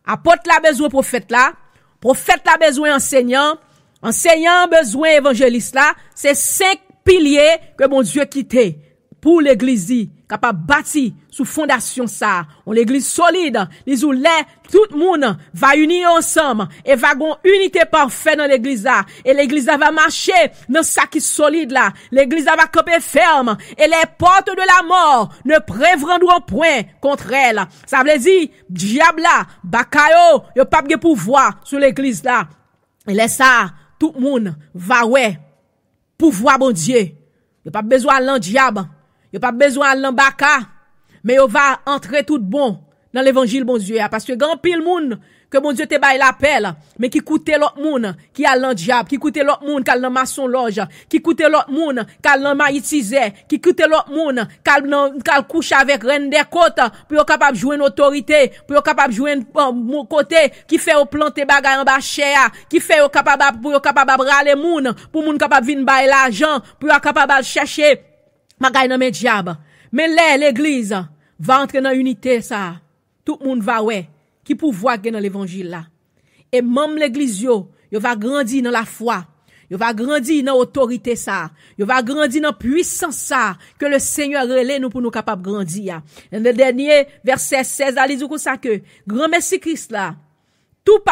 Apôtre là besoin prophète là. Prophète là besoin enseignant. Enseignant besoin évangéliste là. C'est 5 piliers que mon Dieu quitté pour l'église capable bâti sous fondation ça. On l'église solide, les ou là tout le monde va unir ensemble et va gon unité parfaite dans l'église là et l'église là va marcher dans ça qui solide là. L'église là va camper ferme et les portes de la mort ne prévaudront point contre elle. Ça veut dire diable là, bakayo, yo pas de pouvoir sur l'église là. Et laisse ça, tout le monde va ouais pouvoir bon Dieu. Yo pas besoin de diable. Yo pas besoin de baka, mais yo va entrer tout bon dans l'évangile bon Dieu parce que grand pile monde que bon Dieu te bail l'appel mais qui coûte l'autre monde qui a l'an diable, qui coûte l'autre monde qui a dans maçon loge, qui coûte l'autre monde qui a dans maïtisé, qui coûte l'autre monde qui a couche avec reine des côtes pour capable jouer une autorité, pour capable jouer mon côté qui fait au planter bagay en bas cher, qui fait au capable pour capable râler monde, pour monde capable venir bail l'argent, pour capable chercher bagay nan men diable. Mais l'église va entrer dans unité ça. Tout le monde va ouais qui pouvoir dans l'évangile là. Et même l'église yo va grandir dans la foi. Yo va grandir dans autorité ça. Yo va grandir dans puissance ça que le Seigneur relève nous pour nous capable grandir. Dans le dernier verset 16 a dit comme ça que grand merci Christ là. Toute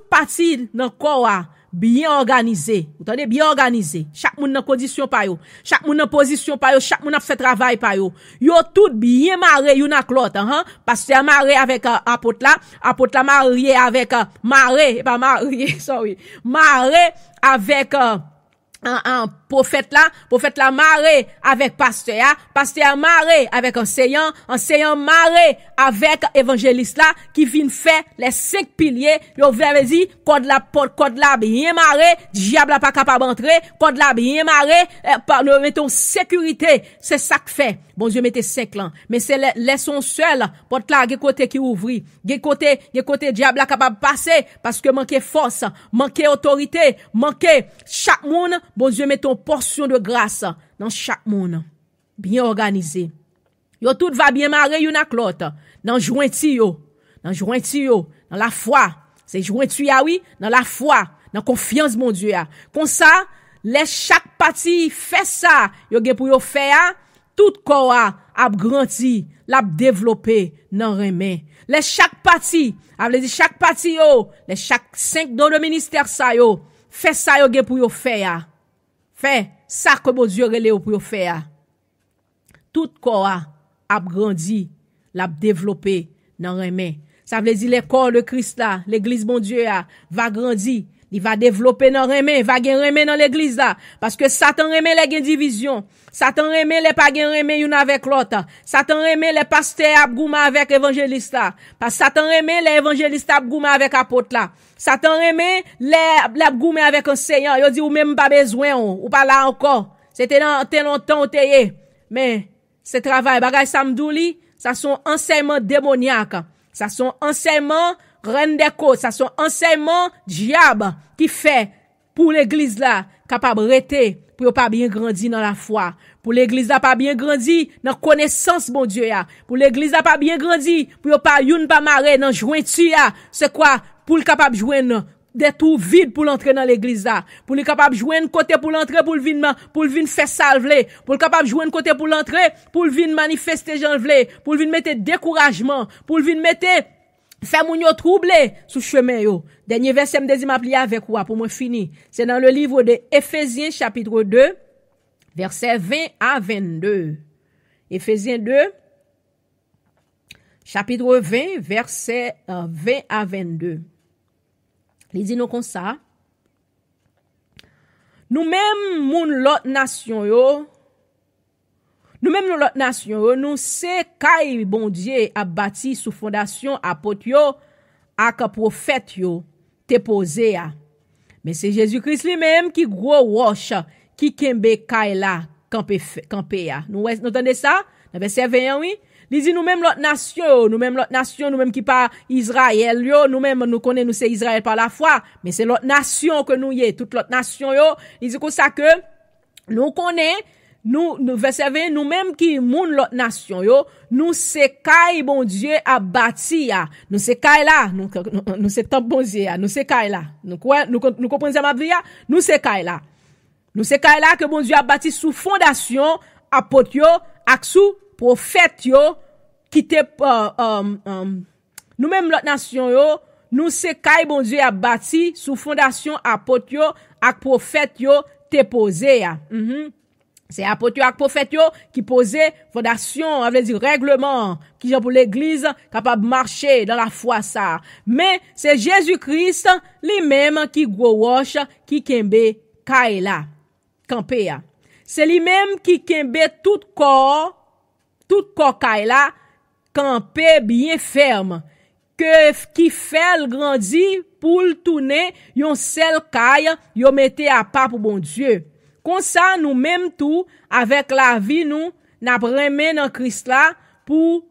partie dans corps bien organisé. Vous entendez bien organisé. Chaque monde dans condition pa yo. Chaque monde dans position pa yo, chaque monde a fait travail pa yo. Yo tout bien marré yon ak l'autre, hein. Pasteur marré avec apôtre là marié avec marré, pas marié, sorry. Marré avec un prophète là marré avec pasteur marré avec enseignant marré avec évangéliste là qui vient faire les 5 piliers. Yo veut dire code là bien marré, diable pas capable entrer, code là bien marré, par nous mettons sécurité, c'est ça que fait. Bon Dieu mettez 5 là, mais c'est laissons seul porte là gen côté qui ouvri, gen côté diable là capable passer parce que manquer force, manquer autorité, manquer chaque monde. Bon Dieu mettons portion de grâce dans chaque monde bien organisé. Yo tout va bien marrer yon ak l'autre dans jointi yo, dans la foi. C'est jointi ya oui, dans la foi, dans confiance mon Dieu a. Comme ça, les chaque partie fait ça, yo gen pour yo faire tout corps a grandi, l'a développé dans remè. Les chaque partie, a veut dire chaque partie yo, les chaque 5 dons de ministère ça yo, fait ça yo gen pour yo faire. Fait ça que mon Dieu relève pour yo faire. Tout corps a grandi, l'a développé dans remè. Ça veut dire les corps de Christ là, l'église mon Dieu va grandir. Il va développer dans remè, va gen remè dans l'église là parce que Satan remè les gen division. Satan remè les pas gen remè yon avec l'autre. Satan remè les pasteurs ap gouma avec évangéliste là. Parce que Satan remè les évangélistes ap gouma avec apôtre là. Satan remè les gouma avec enseignant. Yo dit ou même pas besoin ou pas là encore. C'était dans longtemps teye. Mais ce travail bagay samdouli, ça sont enseignements démoniaques. Ça sont enseignements reine des côtes, ça sont enseignements diable qui fait pour l'église là capable rester pour pas bien grandir dans la foi, pour l'église là pas bien grandir dans connaissance bon Dieu ya, pour l'église là pas bien grandir pour pas youn pas marrer dans jointu ya, c'est quoi pour le capable joindre des trous vides pour l'entrer dans l'église là, pour le capable joindre côté pour l'entrer pour le vinn faire salver, pour le capable joindre côté pour l'entrer pour le vinn manifester Jean vle, pour le vinn mettre découragement, pour le vinn mettre fait moun yo troublé sous chemin yo. Dernier verset me désir m'applier avec quoi pour moi fini. C'est dans le livre de Éphésiens chapitre 2 verset 20 à 22. Éphésiens 2 chapitre 20 verset 20 à 22. Il dit nous comme ça. Nous même moun l'autre nation yo. Nous même l'autre nation, nous c'est kay bon Dieu a bâti sous fondation apôtre yo ak prophète yo te posé a. Mais c'est Jésus-Christ lui-même qui gros roche qui kembe kay la campé a. Nous entendez ça? Dans verset 21 oui. Il dit nous même l'autre nation, nous même qui pas Israël yo, nous même nous connaît nous c'est Israël par la foi, mais c'est l'autre nation que nous y est, toute l'autre nation yo. Il dit comme ça que nous connaît nous verset 20 nous même qui moun l'autre nation yo nous c'est kay bon Dieu a bâti ya nous c'est kay là nous c'est temple bon Dieu nous c'est kay là nous comprenons ça m'a dit nous c'est kay là Nous c'est là que bon Dieu a bâti sous fondation apôtre yo ak sous prophète yo qui te nous même l'autre nation yo nous c'est bon Dieu a bâti sous fondation apôtre yo ak prophète yo te posé ya. C'est apôtre ak prophète yo qui posait fondation, on veut dire règlement qui pour l'église capable marcher dans la foi ça. Mais c'est Jésus-Christ lui-même qui gros roche qui kembe kaila campé ya. C'est lui-même qui kembe tout corps kaila campé bien ferme qui fait grandir pour tourner yon seul caille yo mette à part pour bon Dieu. Comme ça, nous même tout, avec la vie, nous, n'a remis dans Christ là, remis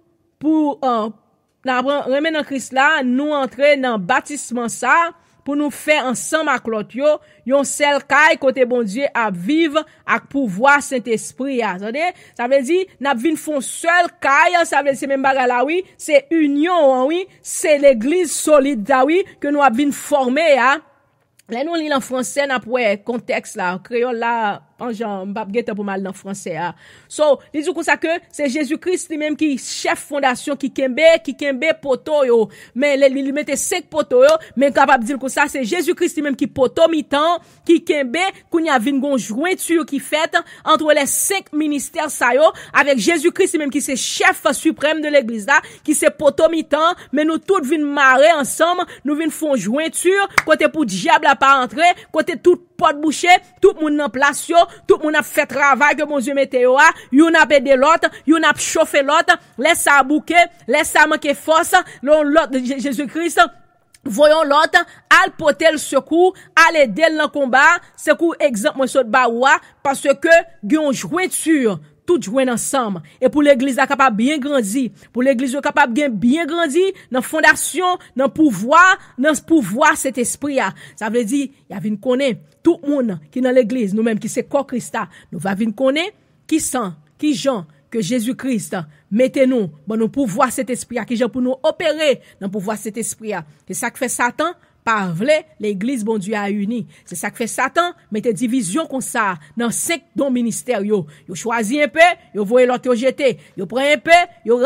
dans Christ là, nous entrer dans baptissement ça, pour nous faire ensemble avec l'autre yo, yon seul caille côté bon Dieu à vivre, avec pouvoir Saint-Esprit, ça veut dire, n'a vinn font seul caille, ça veut dire, c'est même bagarre là, oui, c'est union, oui, c'est l'église solide, oui, que nous avons formé, là, nous lisons en français, n'a pas contexte là, créole là, en genre, m'bap gete pour mal dans français, So, dit comme ça que, c'est Jésus-Christ lui-même qui chef fondation, qui kembe poto yo, mais il mette 5 poto yo, mais capable dire comme ça, c'est Jésus-Christ lui-même qui poto mi-temps, qui kembe, kounya vin gon jointure qui fait, entre les 5 ministères sa yo, avec Jésus-Christ lui-même qui c'est chef suprême de l'église là, qui c'est poto mi-temps, mais nous tous vin marrer ensemble, nous vin font jointure, côté pour diable à pas entrer, côté tout porte bouchée, tout monde en place yo, tout monde a fait travail que mon Dieu mette yo a, yon a aidé l'autre, yon a chauffé l'autre, laisse ça bouquer, laisse ça manquer force, l'autre Jésus-Christ, voyons l'autre, al porter le secours, al aider dans le combat, secours exemple moi saute baoua, parce que yon jointure tout joindre ensemble et pour l'église capable bien grandir pour l'église capable bien grandir dans fondation dans pouvoir cet esprit ça veut dire il y a vinn connaître tout monde qui dans l'église nous même qui c'est corps Christ nous va vinn connaître qui sang qui Jean que Jésus-Christ mettez-nous bon nous pouvoir cet esprit qui Jean pour nous opérer dans pouvoir cet esprit c'est ça que fait Satan par vle, l'église bon Dieu a uni. C'est ça que fait Satan, mette division comme ça, dans 5 dons ministères yo. Yo choisi un peu, yo voye l'autre yo jeter. Yo prend un peu, yo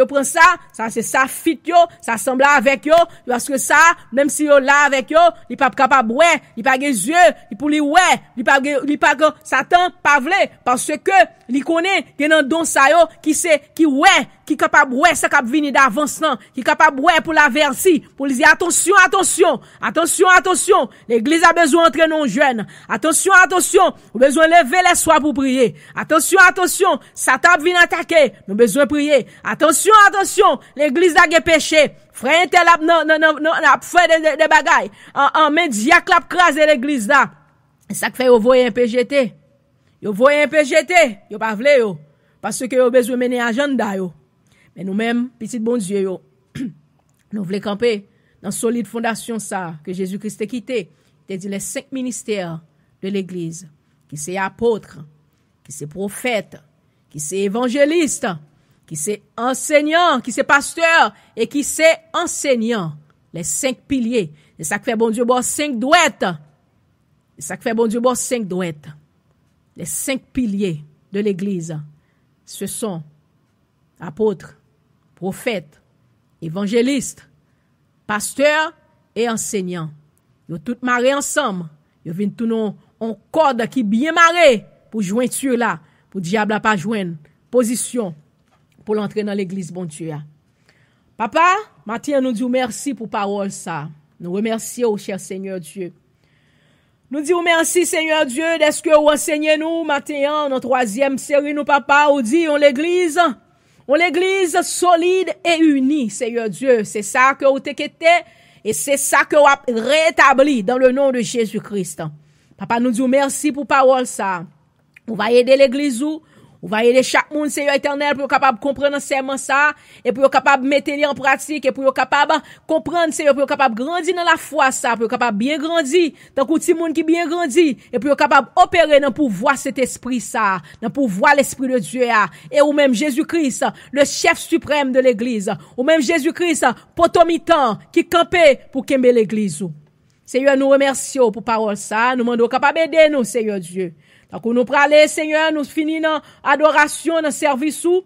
prend ça c'est ça fit yo, ça semble avec yo, parce que ça, même si yo là avec yo, il pas capable ouais, il pas des yeux, il pour lui ouais, il pas Satan pas vle, parce que il connaît que dans don ça yo, qui ouais, qui capable ouais, ça cap venir d'avance nan, qui capable ouais pour la versi, pour lui dire attention, l'église a besoin d'entrer non jeune. Attention, nous besoin lever les soirs pour prier. Attention, Satan vient attaquer, nous besoin prier. Attention, l'église a des péché. Frère tel a fait des bagailles. En main diacre a crasé l'église là. Et ça fait vous voyez un PGT. Yo voyez un PGT, yo pas vle yo parce que yo besoin mener agenda yo. Mais nous même petit bon Dieu yo nous voulons camper dans solide fondation ça que Jésus-Christ a quitté, il a dit les 5 ministères de l'église, qui c'est apôtre, qui c'est prophète, qui c'est évangéliste, qui c'est enseignant, qui c'est pasteur et qui c'est enseignant, les 5 piliers. C'est ça que fait bon Dieu bon 5 douettes. C'est ça que fait bon Dieu bon 5 douettes. Les 5 piliers de l'église, ce sont apôtres, prophètes, évangélistes, pasteur et enseignant. Yo tout marré ensemble. Yo vinn tout non on corde qui bien marré pour jointure là, pour diable pas joindre position pour l'entrer dans l'église bon Dieu. Papa, matin nous disons merci pour parole ça. Nous remercions cher Seigneur Dieu. Nous disons merci Seigneur Dieu d'est-ce que vous enseignez nous matin dans 3e série nous papa ou dit on l'église solide et unie, Seigneur Dieu. C'est ça que vous t'équité et c'est ça que vous avez rétabli dans le nom de Jésus-Christ. Papa, nous disons merci pour parole ça. On va aider l'église ou va aider chaque monde, Seigneur éternel, pour capable comprendre enseignement ça, et pour capable mettre en pratique, et pour capable comprendre, Seigneur, pour capable grandir dans la foi ça, pour capable bien grandir, tant que petit monde qui bien grandit, et pour capable opérer dans pouvoir cet esprit ça, dans pouvoir l'esprit de Dieu, et ou même Jésus-Christ, le chef suprême de l'église, ou même Jésus-Christ, potomitan, qui campait pour qu'aimer l'église. Seigneur, nous remercions pour parole ça, nous demandons capable aider nous, Seigneur Dieu. Donc, nous parlons, Seigneur, nous finissons dans adoration, dans service où.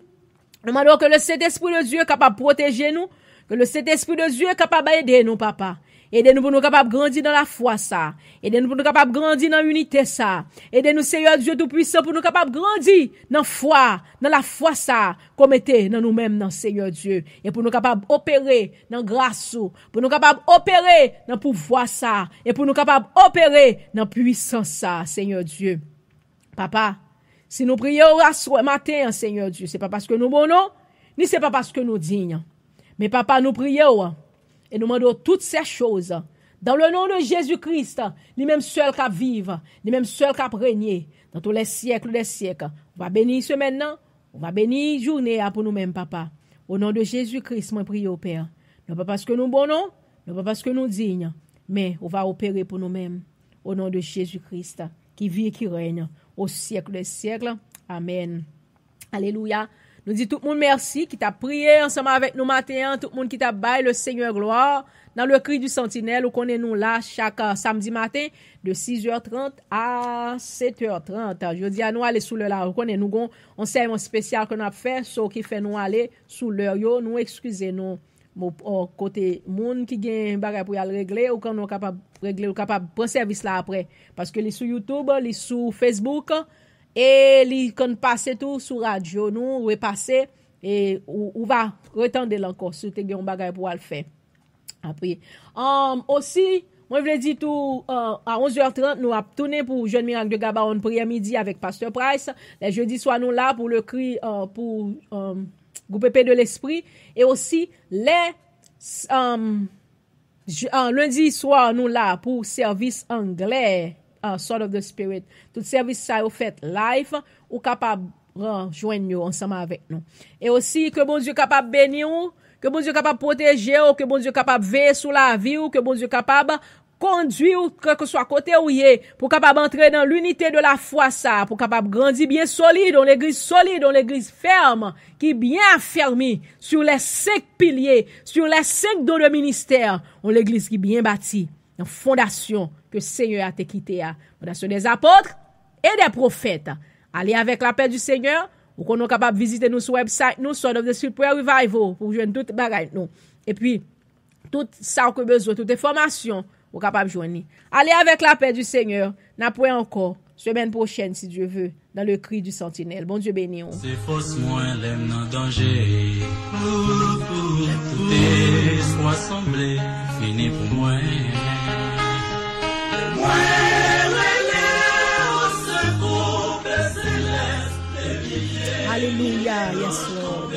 Nous demandons que le Saint-Esprit de Dieu est capable de protéger nous, que le Saint-Esprit de Dieu est capable d'aider nous, papa. Aidez-nous pour nous capables de grandir dans la foi, ça. Aidez-nous pour nous capables de grandir dans l'unité, ça. Aidez-nous, Seigneur Dieu Tout-Puissant, pour nous capables de grandir dans la foi, ça, comme était dans nous-mêmes, dans Seigneur Dieu. Et pour nous capables d'opérer dans grâce, pour nous capables d'opérer dans pouvoir, ça. Et pour nous capables d'opérer dans puissance, ça, Seigneur Dieu. Papa, si nous prions ce matin, Seigneur Dieu, c'est pas parce que nous bonons, ni c'est pas parce que nous dignes. Mais papa, nous prions et nous demandons toutes ces choses dans le nom de Jésus-Christ, lui-même seul qui vive, lui-même seul qui régner dans tous les siècles des siècles. On va bénir ce maintenant, on va bénir journée pour nous-mêmes, papa. Au nom de Jésus-Christ, moi prie au Père. Non pas parce que nous bonons, non pas parce que nous dignes, mais on va opérer pour nous-mêmes. Au nom de Jésus-Christ, qui vit et qui règne au siècle des siècles. Amen. Alléluia. Nous dit tout le monde merci qui t'a prié ensemble avec nous matin, tout le monde qui t'a baillé le Seigneur gloire dans le cri du sentinelle où connaissons-nous là chaque samedi matin de 6h30 à 7h30. Je dis à nous aller sous l'heure là, connaissons-nous on sermon spécial qu'on a fait, ce qui fait nous aller sous l'heure yo, nous excusez-nous côté monde qui gagne bagay pour y régler ou quand nous capable régler ou capable prendre service là après parce que les sur YouTube, les sur Facebook et les quand passer tout sur radio nous repasser et ou va retendre encore si tu as un bagay pour le faire après aussi moi je veux dire tout à 11h30 nous a tourné pour jeune miracle de Gabaon prière midi avec pasteur Price les jeudis soir nous là pour le cri pour groupe épée de l'esprit et aussi les lundi soir nous là pour service anglais Sword of the Spirit. Tout service ça au fait live ou capable rejoindre ensemble avec nous. Et aussi que bon Dieu capable bénir ou, que bon Dieu capable protéger ou, que bon Dieu capable veiller sur la vie ou, que bon Dieu capable conduire ou que soit côté où y est pour capable entrer dans l'unité de la foi ça, pour capable grandir bien solide, dans l'église ferme, qui bien affermie sur les 5 piliers, sur les 5 dons de ministère, dans l'église qui bien bâtie, une fondation que Seigneur a te quitté à fondation des apôtres et des prophètes. Allez avec la paix du Seigneur, ou qu'on est capable de visiter nos website, nous, Sword of the Spirit Prayer Revival, pour joindre toute bagaille nous. Et puis, tout ça que besoin, toute information, ou capable de joindre. Allez avec la paix du Seigneur, n'appuyez encore, semaine prochaine, si Dieu veut, dans le cri du sentinelle. Bon Dieu béni. C'est fausse moins l'aime dans danger. Tout espoir semblé, fini pour moi. Alléluia, yes Lord.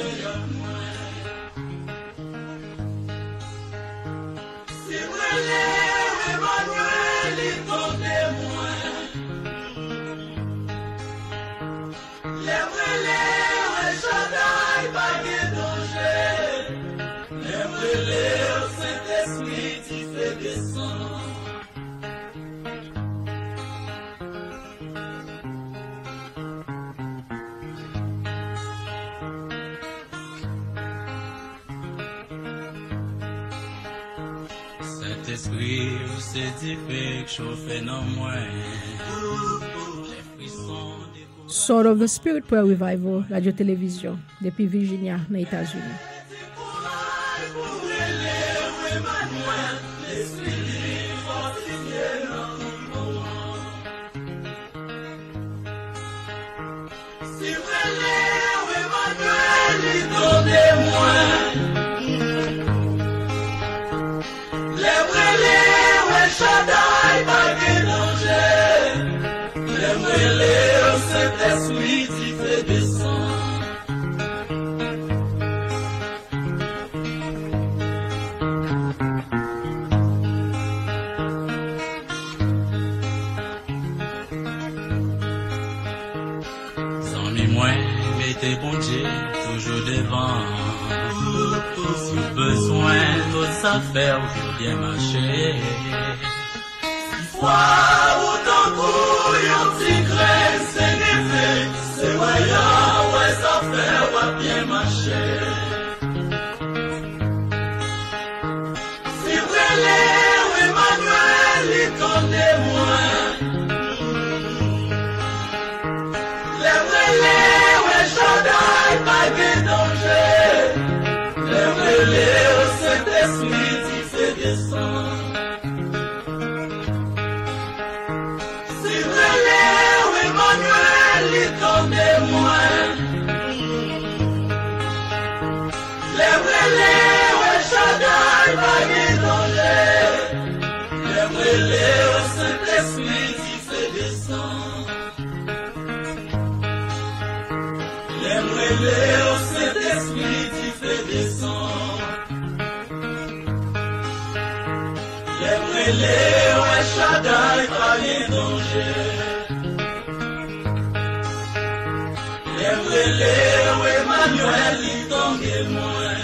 Saint-Esprit, c'est difficile, chauffer non moins. Sword of the Spirit Prayer Revival, radio-télévision, depuis Virginia, dans les États-Unis. Saint-Esprit, tu fais descendre. Sans mémoire, mettez bon Dieu toujours devant. Si besoin d'autres affaires, vous bien marcher. Foi autant couillon, tigre, c'est voyant, ouais, ça fait, va bien marcher. Si Emmanuel, il connaît moi. de danger. Les relais au Saint-Esprit qui fait descendre. Si relais au Emmanuel, il tombe moins. Les relais au Shaddai, pas de danger. Les relais au Saint-Esprit qui fait descendre. Les relais au Saint-Esprit qui fait descendre. Les relais au Shaddai, pas de danger. Les relais au Emmanuel, il tombe moins.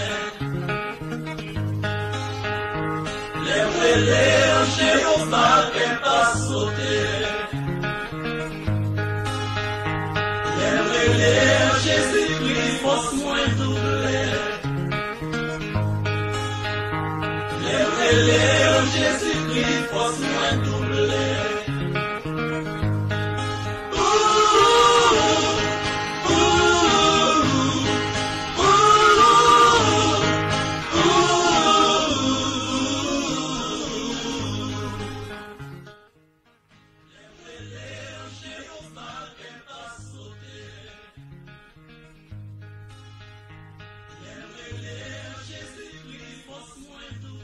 Les relais au Jéhovah, qu'elle pas sauter. Les relais au Jésus-Christ, force moins doublée. Les relais au Jésus-Christ, force moins doublée. Jésus-Christ, force moins doublée.